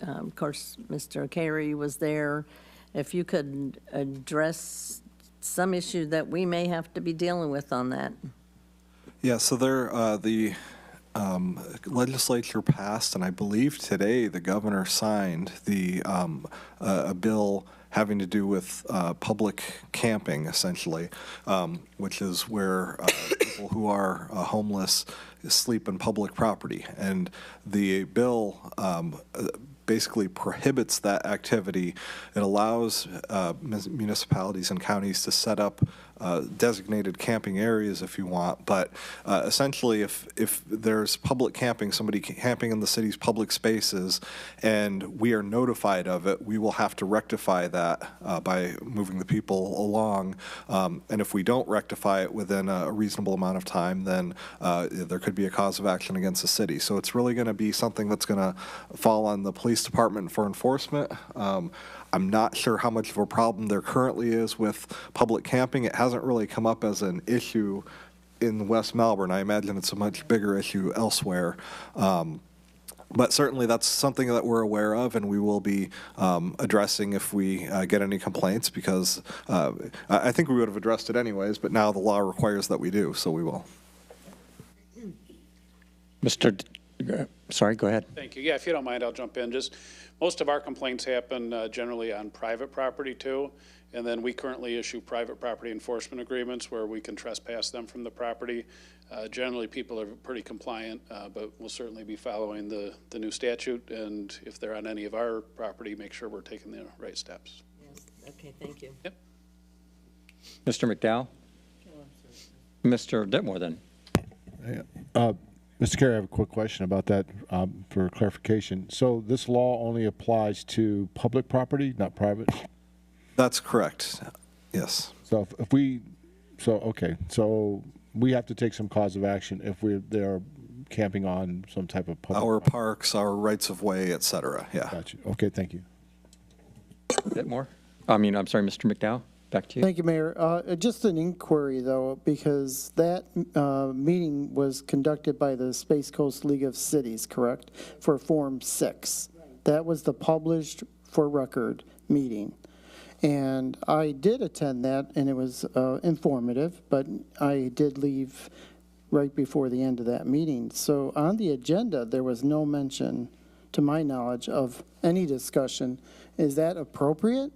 of course, Mr. Carey was there. If you could address some issue that we may have to be dealing with on that. Yeah, so the legislature passed, and I believe today the governor signed a bill having to do with public camping, essentially, which is where people who are homeless sleep in public property. And the bill basically prohibits that activity. It allows municipalities and counties to set up designated camping areas if you want, but essentially if there's public camping, somebody camping in the city's public spaces, and we are notified of it, we will have to rectify that by moving the people along. And if we don't rectify it within a reasonable amount of time, then there could be a cause of action against the city. So it's really going to be something that's going to fall on the police department for enforcement. I'm not sure how much of a problem there currently is with public camping. It hasn't really come up as an issue in West Melbourne. I imagine it's a much bigger issue elsewhere. But certainly that's something that we're aware of, and we will be addressing if we get any complaints, because I think we would have addressed it anyways, but now the law requires that we do, so we will. Sorry, go ahead. Thank you. Yeah, if you don't mind, I'll jump in. Just most of our complaints happen generally on private property too, and then we currently issue private property enforcement agreements where we can trespass them from the property. Generally, people are pretty compliant, but we'll certainly be following the new statute, and if they're on any of our property, make sure we're taking the right steps. Yes. Okay, thank you. Yep. Mr. McDowell? Mr. Ditmore, then. Mr. Carey, I have a quick question about that for clarification. So this law only applies to public property, not private? That's correct. Yes. So if we have to take some cause of action if they're camping on some type of public Our property. parks, our rights of way, et cetera. Yeah. Gotcha. Okay, thank you. Ditmore? I'm sorry, Mr. McDowell? Back to you. Thank you, Mayor. Just an inquiry, though, because that meeting was conducted by the Space Coast League of Cities, correct, for Form 6. That was the published for record meeting. And I did attend that, and it was informative, but I did leave right before the end of that meeting. So on the agenda, there was no mention, to my knowledge, of any discussion. Is that appropriate?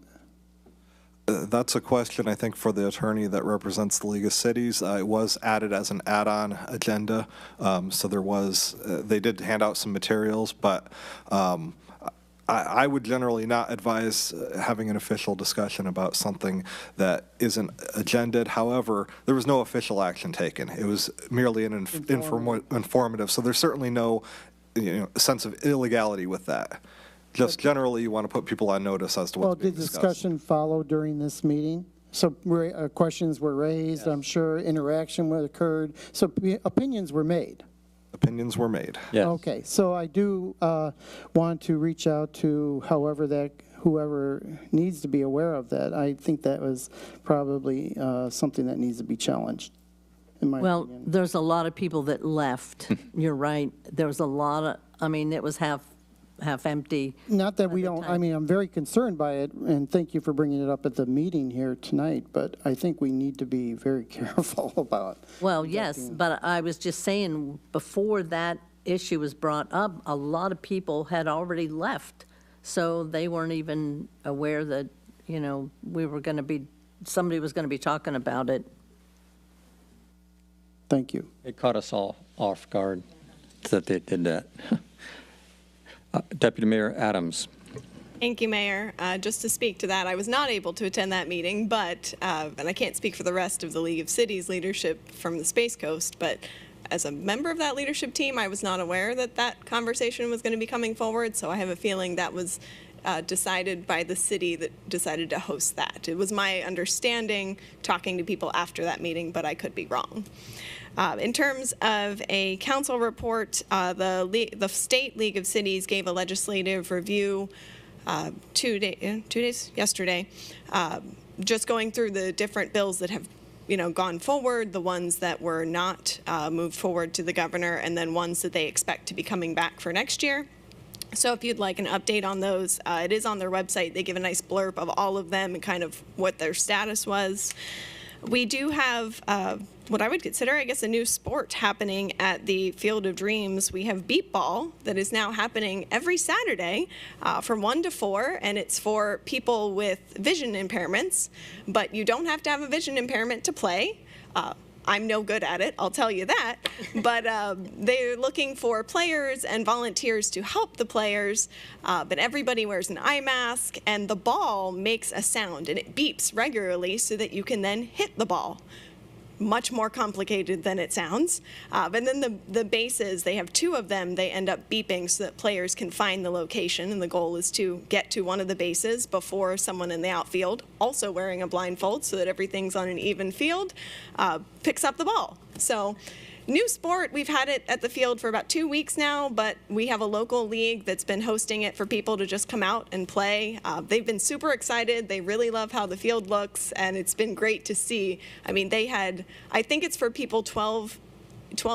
That's a question, I think, for the attorney that represents the League of Cities. It was added as an add-on agenda, so they did hand out some materials, but I would generally not advise having an official discussion about something that isn't agended. However, there was no official action taken. It was merely an informative, so there's certainly no sense of illegality with that. Just generally, you want to put people on notice as to what's being discussed. Did discussion follow during this meeting? So questions were raised, I'm sure, interaction occurred, so opinions were made. opinions were made. Yes. Okay, so I do want to reach out to whoever needs to be aware of that. I think that was probably something that needs to be challenged, in my Well, opinion. there's a lot of people that left. You're right. There was a lot of, I mean, it was half empty. Not that we don't, I mean, I'm very concerned by it, and thank you for bringing it up at the meeting here tonight, but I think we need to be very careful about. Well, yes, but I was just saying, before that issue was brought up, a lot of people had already left. So they weren't even aware that, you know, somebody was going to be talking about it. Thank you. It caught us all off guard that they did that. Deputy Mayor Adams. Thank you, Mayor. Just to speak to that, I was not able to attend that meeting, but, and I can't speak for the rest of the League of Cities leadership from the Space Coast, but as a member of that leadership team, I was not aware that that conversation was going to be coming forward, so I have a feeling that was decided by the city that decided to host that. It was my understanding, talking to people after that meeting, but I could be wrong. In terms of a council report, the State League of Cities gave a legislative review yesterday, just going through the different bills that have gone forward, the ones that were not moved forward to the governor, and then ones that they expect to be coming back for next year. So if you'd like an update on those, it is on their website. They give a nice blurb of all of them and kind of what their status was. We do have what I would consider, I guess, a new sport happening at the Field of Dreams. We have beep ball that is now happening every Saturday from 1 to 4, and it's for people with vision impairments, but you don't have to have a vision impairment to play. I'm no good at it, I'll tell you that, but they're looking for players and volunteers to help the players, but everybody wears an eye mask, and the ball makes a sound, and it beeps regularly so that you can then hit the ball. Much more complicated than it sounds. And then the bases, they have 2 of them, they end up beeping so that players can find the location, and the goal is to get to one of the bases before someone in the outfield, also wearing a blindfold so that everything's on an even field, picks up the ball. So new sport, we've had it at the field for about 2 weeks now, but we have a local league that's been hosting it for people to just come out and play. They've been super excited. They really love how the field looks, and it's been great to see. I mean, they had, I think it's for people 12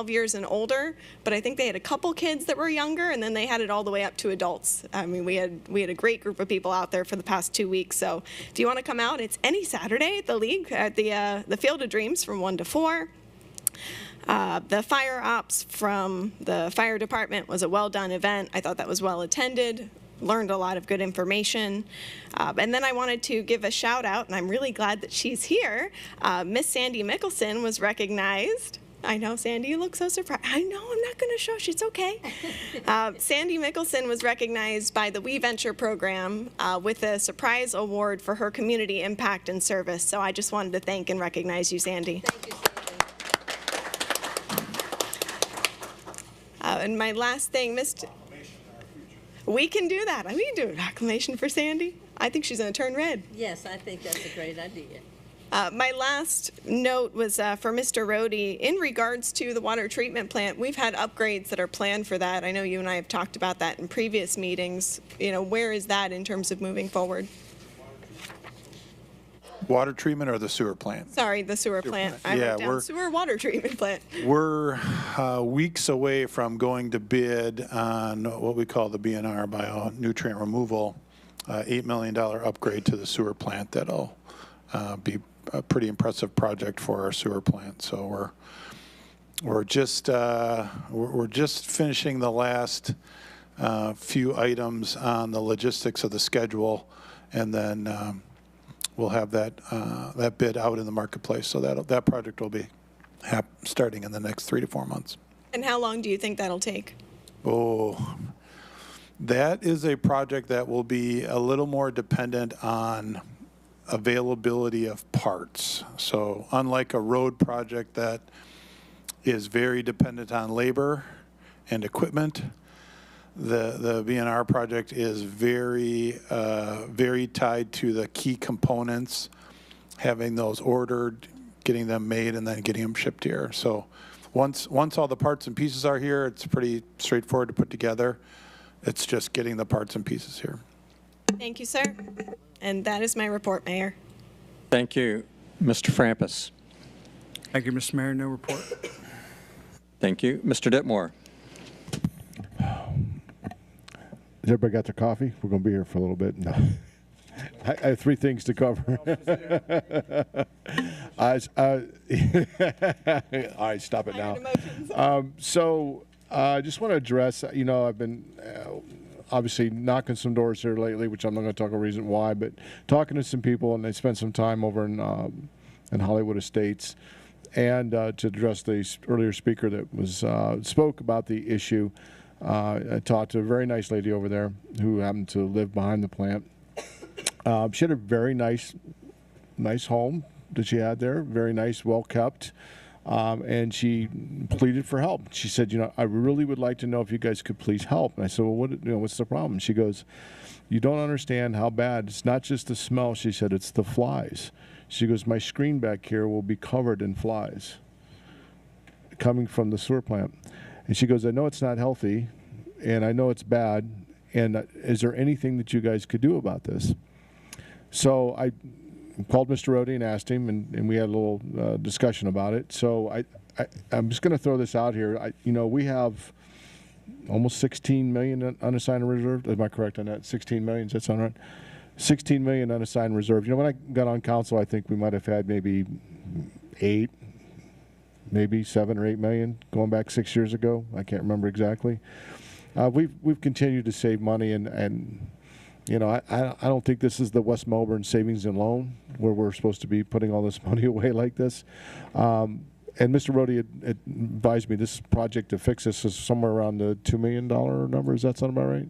years and older, but I think they had a couple kids that were younger, and then they had it all the way up to adults. I mean, we had a great group of people out there for the past 2 weeks. So if you want to come out, it's any Saturday at the league, at the Field of Dreams from 1 to 4. The fire ops from the fire department was a well-done event. I thought that was well attended, learned a lot of good information. And then I wanted to give a shout out, and I'm really glad that she's here. Miss Sandy Mickelson was recognized. I know, Sandy, you look so surprised. I know, I'm not going to shush, it's okay. Sandy Mickelson was recognized by the We Venture program with a surprise award for her community impact and service. So I just wanted to thank and recognize you, Sandy. Thank you, Sandy. And my last thing, we can do that. We can do an acclamation for Sandy. I think she's going to turn red. Yes, I think that's a great idea. My last note was for Mr. Rohde. In regards to the water treatment plant, we've had upgrades that are planned for that. I know you and I have talked about that in previous meetings. Where is that in terms of moving forward? Water treatment or the sewer plant? Sorry, the sewer plant. I wrote down sewer water treatment plant. We're weeks away from going to bid on what we call the BNR, bionutrient removal, $8 million upgrade to the sewer plant. That'll be a pretty impressive project for our sewer plant. So we're just finishing the last few items on the logistics of the schedule, and then we'll have that bid out in the marketplace. So that project will be starting in the next 3 to 4 months. And how long do you think that'll take? Oh, that is a project that will be a little more dependent on availability of parts. So unlike a road project that is very dependent on labor and equipment, the BNR project is very tied to the key components, having those ordered, getting them made, and then getting them shipped here. So once all the parts and pieces are here, it's pretty straightforward to put together. It's just getting the parts and pieces here. Thank you, sir. And that is my report, Mayor. Thank you. Mr. Frampus. Thank you, Mr. Mayor. No report. Thank you. Mr. Ditmore. Has everybody got their coffee? We're going to be here for a little bit. No. I have 3 things to cover. All right, stop it now. I just want to address, I've been obviously knocking some doors here lately, which I'm not going to talk a reason why, but talking to some people, and they spent some time over in Hollywood Estates, and to address the earlier speaker that was spoke about the issue. I talked to a very nice lady over there who happened to live behind the plant. She had a very nice home that she had there, very nice, well kept, and she pleaded for help. She said, I really would like to know if you guys could please help. And I said, well, what's the problem? She goes, you don't understand how bad. It's not just the smell. She said, it's the flies. She goes, my screen back here will be covered in flies coming from the sewer plant. And she goes, I know it's not healthy, and I know it's bad, and is there anything that you guys could do about this? So I called Mr. Rohde and asked him, and we had a little discussion about it. So I'm just going to throw this out here. We have almost 16 million unassigned reserve. Am I correct on that? 16 million, does that sound right? 16 million unassigned reserve. When I got on council, I think we might have had maybe 8, maybe 7 or 8 million going back 6 years ago. I can't remember exactly. We've continued to save money, and I don't think this is the West Melbourne Savings and Loan where we're supposed to be putting all this money away like this. And Mr. Rohde had advised me this project to fix this is somewhere around the $2 million number. Does that sound about right?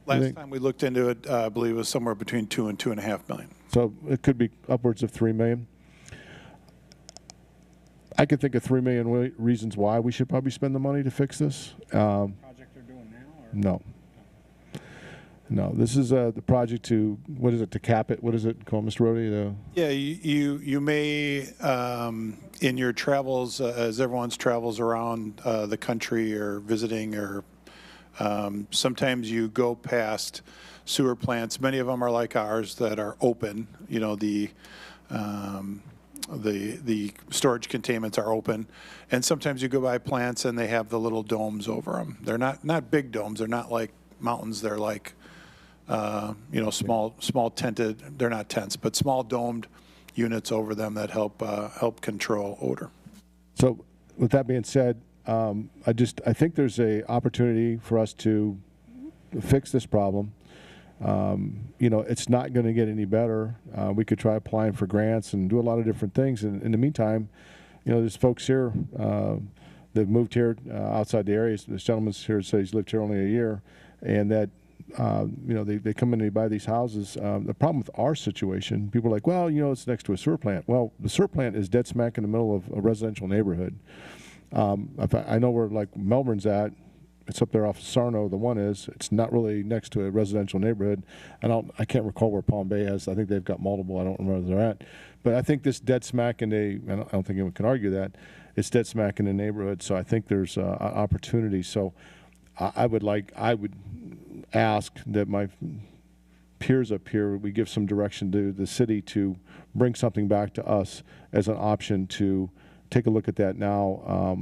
Last time we looked into it, I believe it was somewhere between 2 and 2.5 million. So it could be upwards of 3 million. I could think of 3 million reasons why we should probably spend the money to fix this. Project they're doing now? Or? No, this is the project to, what is it, to cap it? What is it called, Mr. Rohde? Yeah, you may, in your travels, as everyone's travels around the country or visiting, or sometimes you go past sewer plants. Many of them are like ours that are open. The storage containments are open, and sometimes you go by plants and they have the little domes over them. They're not big domes. They're not like mountains. They're like small tented. They're not tents, but small domed units over them that help control odor. So, with that being said, I think there's a opportunity for us to fix this problem. It's not going to get any better. We could try applying for grants and do a lot of different things. And in the meantime, there's folks here that moved here outside the area. This gentleman's here says he's lived here only a year, and that they come in and they buy these houses. The problem with our situation, people are like, well, it's next to a sewer plant. Well, the sewer plant is dead smack in the middle of a residential neighborhood. I know where like Melbourne's at. It's up there off Sarno. The one is. It's not really next to a residential neighborhood. I can't recall where Palm Bay is. I think they've got multiple. I don't remember where they're at. But I think this dead smack in I don't think anyone can argue that. It's dead smack in the neighborhood. So I think there's opportunity. So I would ask that my peers up here, we give some direction to the city to bring something back to us as an option to take a look at that now.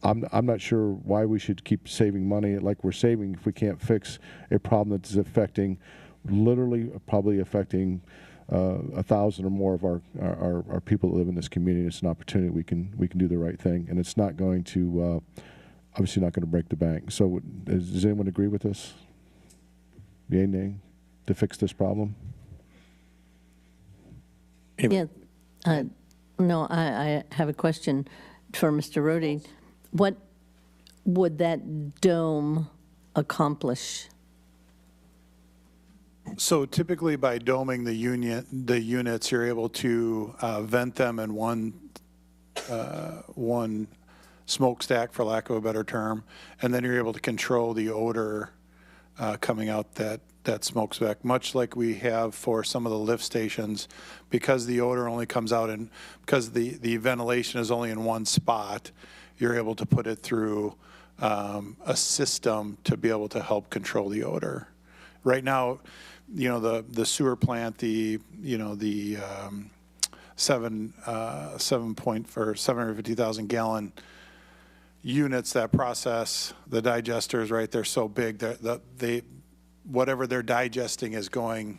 I'm not sure why we should keep saving money like we're saving if we can't fix a problem that is affecting, literally probably affecting 1,000 or more of our people that live in this community. It's an opportunity we can do the right thing, and it's not going to obviously not going to break the bank. So does anyone agree with this? Yay, nay, to fix this problem? Yeah. No, I have a question for Mr. Rohde. What would that dome accomplish? So typically by doming the units, you're able to vent them in one smokestack, for lack of a better term, and then you're able to control the odor coming out that smokestack, much like we have for some of the lift stations, because the odor only comes out in, because the ventilation is only in one spot, you're able to put it through a system to be able to help control the odor. Right now, you know, the sewer plant, the 750,000 gallon units that process the digesters, right? They're so big that they whatever they're digesting is going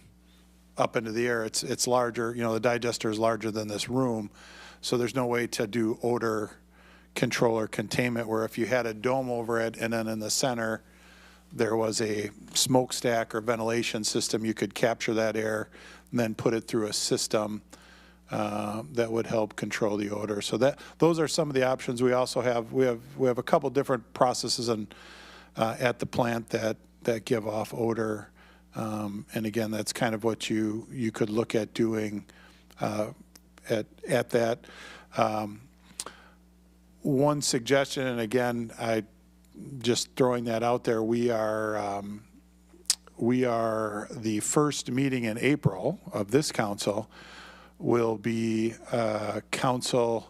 up into the air. It's larger. You know, the digester is larger than this room, so there's no way to do odor control or containment. Where if you had a dome over it, and then in the center there was a smokestack or ventilation system, you could capture that air and then put it through a system that would help control the odor. So those are some of the options. We also have we have a couple different processes at the plant that give off odor, and again, that's kind of what you could look at doing at that. One suggestion, and again, I just throwing that out there, we are the first meeting in April of this council will be council.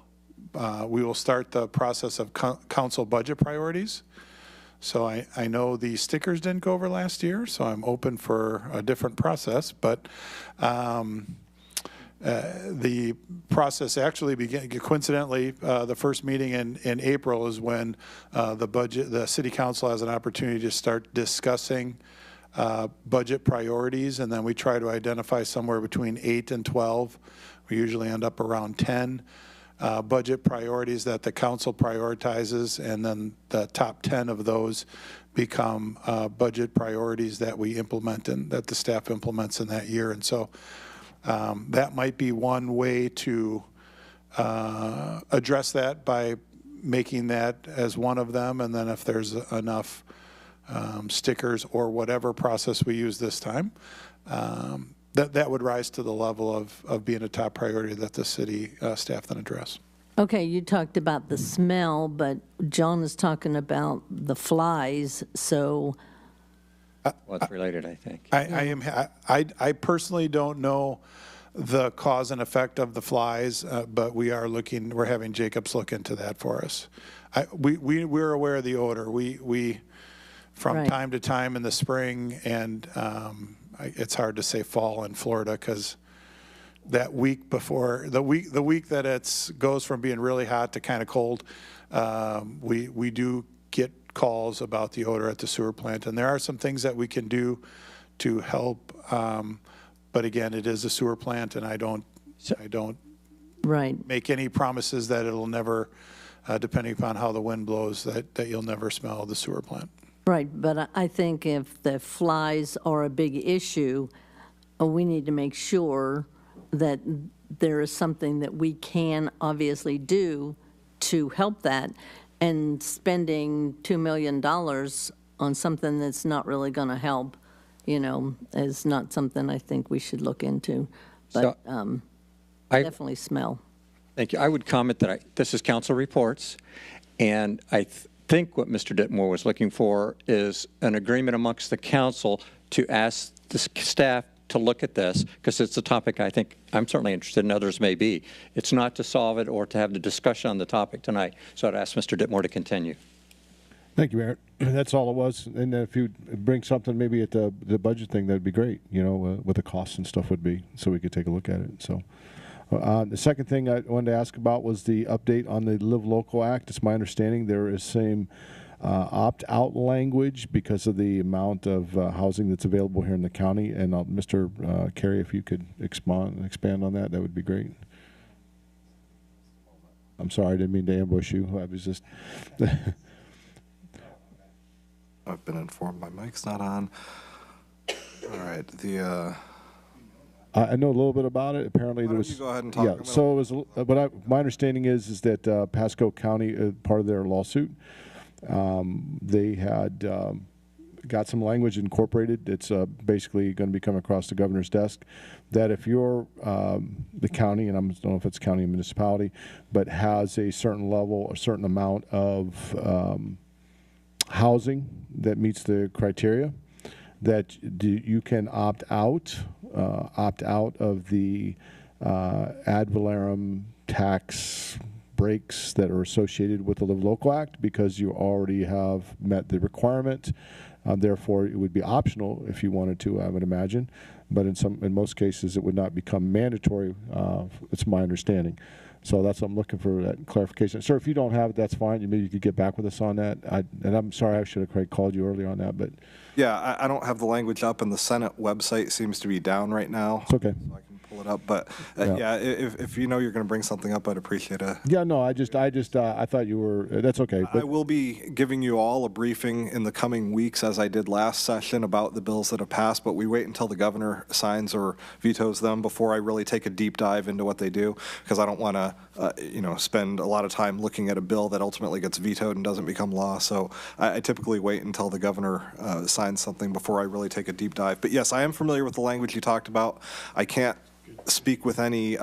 We will start the process of council budget priorities. So I know the stickers didn't go over last year, so I'm open for a different process. But the process actually began, coincidentally, the first meeting in April is when the city council has an opportunity to start discussing budget priorities, and then we try to identify somewhere between 8 and 12. We usually end up around 10. Budget priorities that the council prioritizes, and then the top 10 of those become budget priorities that we implement and that the staff implements in that year. And so that might be one way to address that, by making that as one of them, and then if there's enough stickers or whatever process we use this time, that would rise to the level of being a top priority that the city staff then address. Okay, you talked about the smell, but John is talking about the flies, so. Well, it's related, I think. I personally don't know the cause and effect of the flies, but we're having Jacobs look into that for us. We're aware of the odor. We from Right. time to time in the spring, and it's hard to say fall in Florida, because that week before the week that it goes from being really hot to kind of cold, we do get calls about the odor at the sewer plant, and there are some things that we can do to help. But again, it is a sewer plant, and I don't Right. make any promises that it'll never, depending upon how the wind blows, that you'll never smell the sewer plant. Right, but I think if the flies are a big issue, we need to make sure that there is something that we can obviously do to help that, and spending $2 million on something that's not really going to help, is not something I think we should look into. But definitely smell. Thank you. I would comment that this is council reports, and I think what Mr. Ditmore was looking for is an agreement amongst the council to ask the staff to look at this, because it's a topic I think I'm certainly interested in, others may be. It's not to solve it or to have the discussion on the topic tonight. So I'd ask Mr. Ditmore to continue. Thank you, Mayor. That's all it was. And if you bring something maybe at the budget thing, that'd be great, what the costs and stuff would be, so we could take a look at it. So the second thing I wanted to ask about was the update on the Live Local Act. It's my understanding there is some opt-out language because of the amount of housing that's available here in the county. And Mr. Carey, if you could expand on that, that would be great. I'm sorry, I didn't mean to ambush you. I was just... I've been informed my mic's not on. All right, I know a little bit about it. Apparently, there was. You go ahead and talk. Yeah. So it was. But my understanding is that Pasco County, part of their lawsuit, they had got some language incorporated. It's basically going to be coming across the governor's desk. That if you're the county, and I don't know if it's county or municipality, but has a certain level, a certain amount of housing that meets the criteria, that you can opt out of the ad valorem tax breaks that are associated with the Live Local Act because you already have met the requirement. Therefore, it would be optional if you wanted to, I would imagine. But in most cases, it would not become mandatory. It's my understanding. So that's what I'm looking for, that clarification. Sir, if you don't have it, that's fine. Maybe you could get back with us on that. And I'm sorry, I should have called you earlier on that. But Yeah, I don't have the language up, and the Senate website seems to be down right now. it's okay. So I can pull it up. But yeah, if you know you're going to bring something up, I'd appreciate it. Yeah, no, I thought you were, that's okay. I will be giving you all a briefing in the coming weeks, as I did last session, about the bills that have passed, but we wait until the governor signs or vetoes them before I really take a deep dive into what they do, because I don't want to, spend a lot of time looking at a bill that ultimately gets vetoed and doesn't become law. So I typically wait until the governor signs something before I really take a deep dive. But yes, I am familiar with the language you talked about. I can't speak with any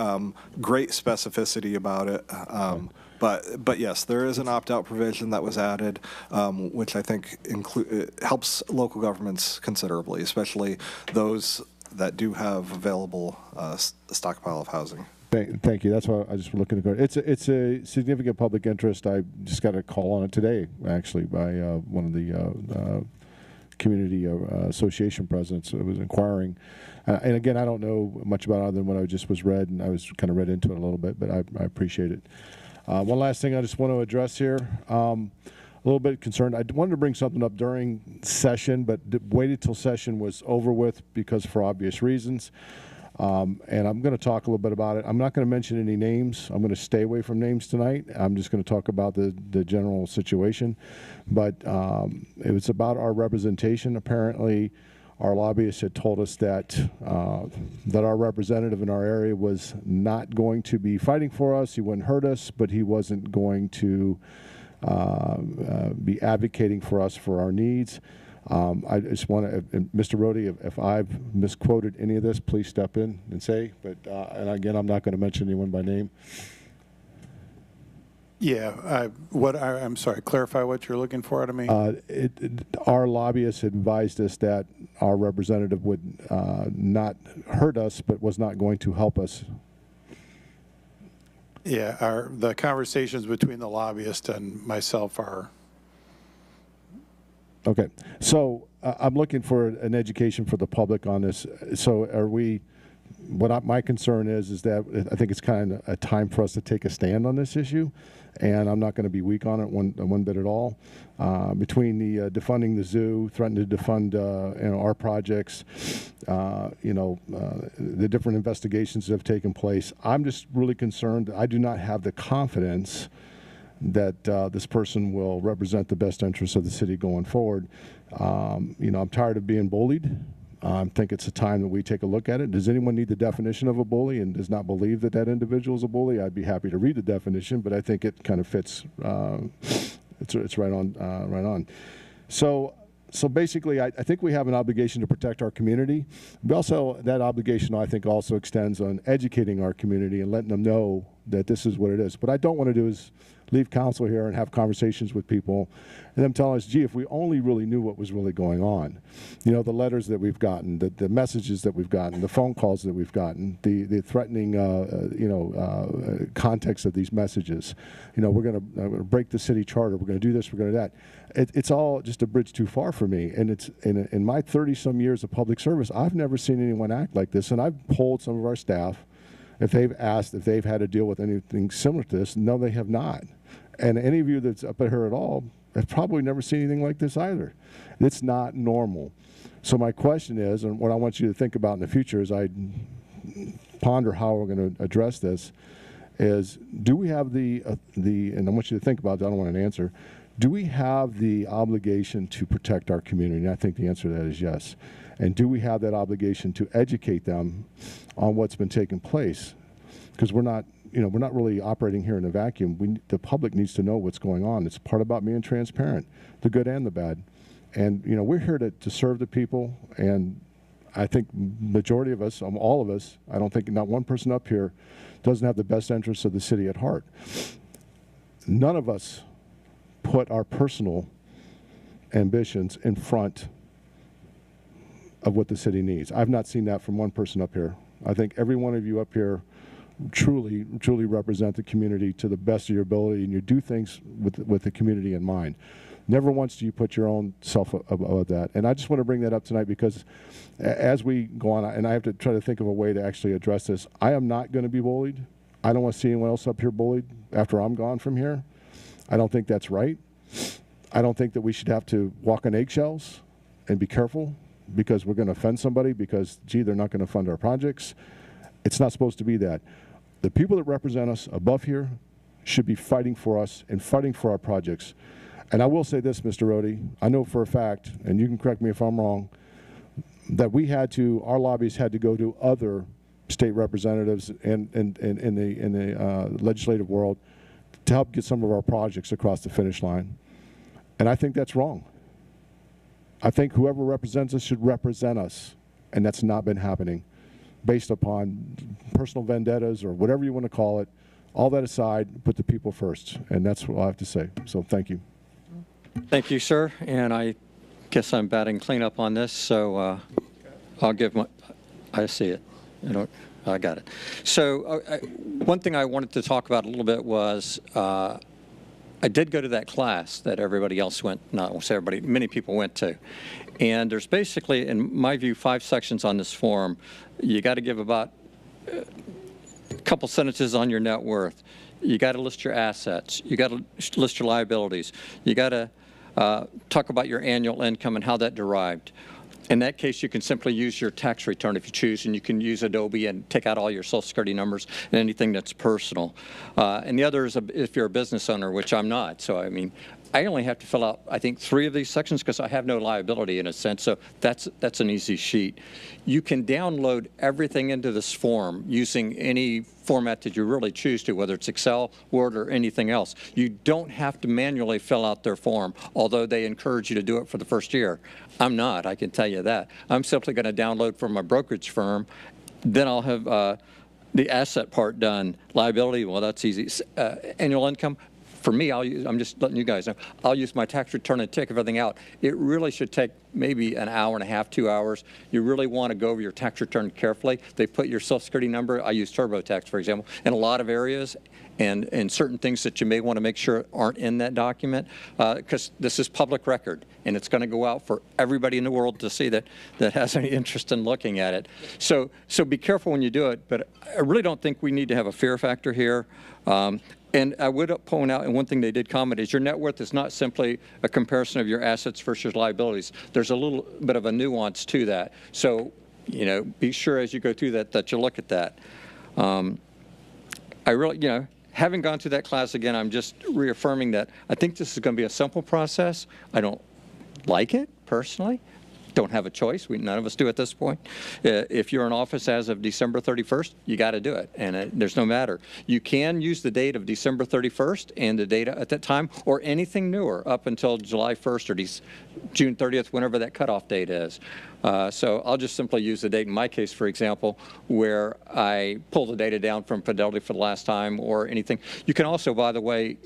great specificity about it. But yes, there is an opt-out provision that was added, which I think helps local governments considerably, especially those that do have available stockpile of housing. Thank you. That's why I just looking to go. It's a significant public interest. I just got a call on it today, actually, by one of the community association presidents who was inquiring. And again, I don't know much about it other than what I just was read, and I was kind of read into it a little bit, but I appreciate it. One last thing I just want to address here. A little bit concerned. I wanted to bring something up during session, but waited till session was over with because for obvious reasons. And I'm going to talk a little bit about it. I'm not going to mention any names. I'm going to stay away from names tonight. I'm just going to talk about the general situation. But it was about our representation. Apparently, our lobbyists had told us that that our representative in our area was not going to be fighting for us. He wouldn't hurt us, but he wasn't going to be advocating for us for our needs. I just want to, Mr. Rohde, if I've misquoted any of this, please step in and say. But and again, I'm not going to mention anyone by name. Yeah, I'm sorry, clarify what you're looking for out of me? Our lobbyists advised us that our representative would not hurt us, but was not going to help us. Yeah, the conversations between the lobbyist and myself are... Okay, so I'm looking for an education for the public on this. So are we, my concern is that I think it's kind of a time for us to take a stand on this issue, and I'm not going to be weak on it one bit at all. Between the defunding the zoo, threatening to defund our projects, the different investigations that have taken place, I'm just really concerned that I do not have the confidence that this person will represent the best interests of the city going forward. I'm tired of being bullied. I think it's a time that we take a look at it. Does anyone need the definition of a bully and does not believe that that individual is a bully? I'd be happy to read the definition, but I think it kind of fits. It's right on. So basically, I think we have an obligation to protect our community. But also, that obligation, I think, also extends on educating our community and letting them know that this is what it is. What I don't want to do is leave council here and have conversations with people and them telling us, gee, if we only really knew what was really going on. The letters that we've gotten, the messages that we've gotten, the phone calls that we've gotten, the threatening, context of these messages. We're going to break the city charter. We're going to do this. We're going to do that. It's all just a bridge too far for me. And it's in my 30-some years of public service, I've never seen anyone act like this. And I've polled some of our staff if they've asked if they've had to deal with anything similar to this. No, they have not. And any of you that's up here at all have probably never seen anything like this either. It's not normal. So my question is, and what I want you to think about in the future as I ponder how we're going to address this, is do we have and I want you to think about that, I don't want an answer, do we have the obligation to protect our community? And I think the answer to that is yes. And do we have that obligation to educate them on what's been taking place? Because we're not really operating here in a vacuum. The public needs to know what's going on. It's part about being transparent, the good and the bad. And, we're here to serve the people. And I think majority of us, all of us, I don't think not one person up here doesn't have the best interests of the city at heart. None of us put our personal ambitions in front of what the city needs. I've not seen that from one person up here. I think every one of you up here truly represent the community to the best of your ability, and you do things with the community in mind. Never once do you put your own self above that. And I just want to bring that up tonight because as we go on, and I have to try to think of a way to actually address this, I am not going to be bullied. I don't want to see anyone else up here bullied after I'm gone from here. I don't think that's right. I don't think that we should have to walk on eggshells and be careful because we're going to offend somebody because, gee, they're not going to fund our projects. It's not supposed to be that. The people that represent us above here should be fighting for us and fighting for our projects. And I will say this, Mr. Rohde, I know for a fact, and you can correct me if I'm wrong, that our lobbyists had to go to other state representatives in the legislative world to help get some of our projects across the finish line. And I think that's wrong. I think whoever represents us should represent us, and that's not been happening based upon personal vendettas or whatever you want to call it. All that aside, put the people first, and that's what I have to say. So thank you. Thank you, sir. And I guess I'm batting cleanup on this, so I'll give I see it. I got it. So one thing I wanted to talk about a little bit was I did go to that class that everybody else went, not almost everybody, many people went to. And there's basically, in my view, 5 sections on this form. You got to give about a couple sentences on your net worth. You got to list your assets. You got to list your liabilities. You got to talk about your annual income and how that derived. In that case, you can simply use your tax return if you choose, and you can use Adobe and take out all your Social Security numbers and anything that's personal. And the other is if you're a business owner, which I'm not. So, I mean, I only have to fill out, I think, 3 of these sections because I have no liability in a sense. So that's an easy sheet. You can download everything into this form using any format that you really choose to, whether it's Excel, Word, or anything else. You don't have to manually fill out their form, although they encourage you to do it for the first year. I'm not, I can tell you that. I'm simply going to download from my brokerage firm. Then I'll have the asset part done. Liability, well, that's easy. Annual income. For me, I'm just letting you guys know, I'll use my tax return and take everything out. It really should take maybe an hour and a half, 2 hours. You really want to go over your tax return carefully. They put your Social Security number, I use TurboTax, for example, in a lot of areas, and certain things that you may want to make sure aren't in that document, because this is public record, and it's going to go out for everybody in the world to see that has any interest in looking at it. So be careful when you do it, but I really don't think we need to have a fear factor here. And I would point out, and one thing they did comment is your net worth is not simply a comparison of your assets versus liabilities. There's a little bit of a nuance to that. So, be sure as you go through that you look at that. I really, having gone through that class again, I'm just reaffirming that I think this is going to be a simple process. I don't like it personally. Don't have a choice. None of us do at this point. If you're in office as of December 31st, you got to do it, and there's no matter. You can use the date of December 31st and the data at that time, or anything newer up until July 1st or June 30th, whenever that cutoff date is. So I'll just simply use the date in my case, for example, where I pull the data down from Fidelity for the last time or anything. You can also, by the way,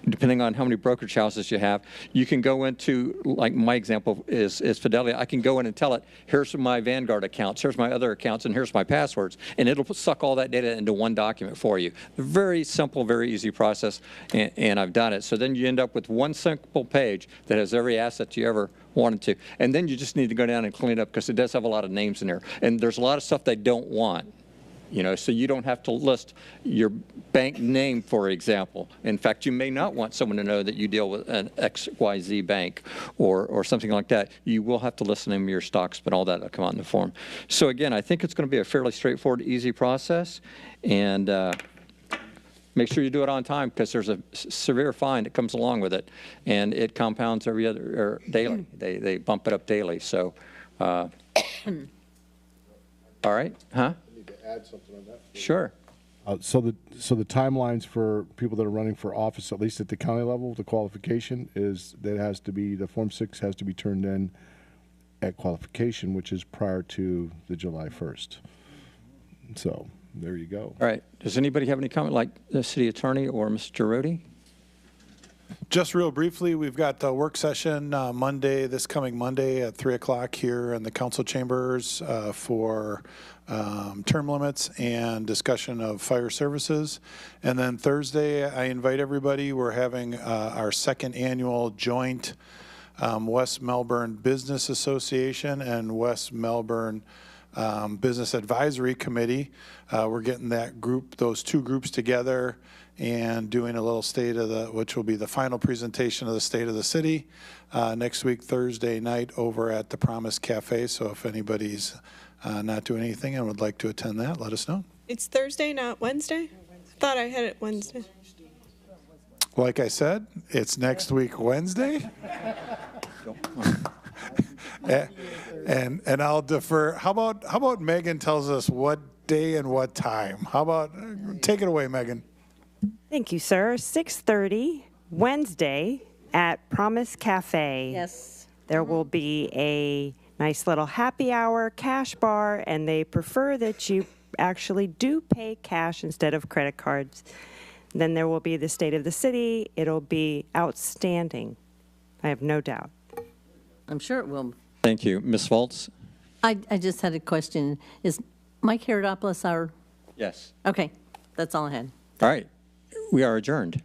depending on how many brokerage houses you have, you can go into, like my example is Fidelity. I can go in and tell it, here's my Vanguard accounts, here's my other accounts, and here's my passwords. And it'll suck all that data into one document for you. Very simple, very easy process, and I've done it. So then you end up with one simple page that has every asset you ever wanted to. And then you just need to go down and clean it up because it does have a lot of names in there. And there's a lot of stuff they don't want. So you don't have to list your bank name, for example. In fact, you may not want someone to know that you deal with an XYZ bank or something like that. You will have to list the name of your stocks, but all that will come out in the form. So again, I think it's going to be a fairly straightforward, easy process. And make sure you do it on time because there's a severe fine that comes along with it. And it compounds every other, or daily. They bump it up daily. So, all right, huh? Add something on that. Sure. So the timelines for people that are running for office, at least at the county level, the qualification is that has to be, the Form 6 has to be turned in at qualification, which is prior to the July 1st. So there you go. All right. Does anybody have any comment, like the city attorney or Mr. Rohde? Just real briefly, we've got the work session Monday, this coming Monday at 3 o'clock here in the council chambers for term limits and discussion of fire services. And then Thursday, I invite everybody, we're having our second annual joint West Melbourne Business Association and West Melbourne Business Advisory Committee. We're getting that group, those two groups together and doing a little which will be the final presentation of the state of the city next week, Thursday night over at the Promise Cafe. So if anybody's not doing anything and would like to attend that, let us know. It's Thursday, not Wednesday? Thought I had it Wednesday. Like I said, it's next week, Wednesday. And I'll defer. How about Megan tells us what day and what time? How about, take it away, Megan. Thank you, sir. 6:30, Wednesday at Promise Cafe. Yes. There will be a nice little happy hour, cash bar, and they prefer that you actually do pay cash instead of credit cards. Then there will be the state of the city. It'll be outstanding. I have no doubt. I'm sure it will. Thank you. Ms. Waltz? I just had a question. Is Mike Herodopoulos our? Yes. Okay, that's all I had. All right. We are adjourned.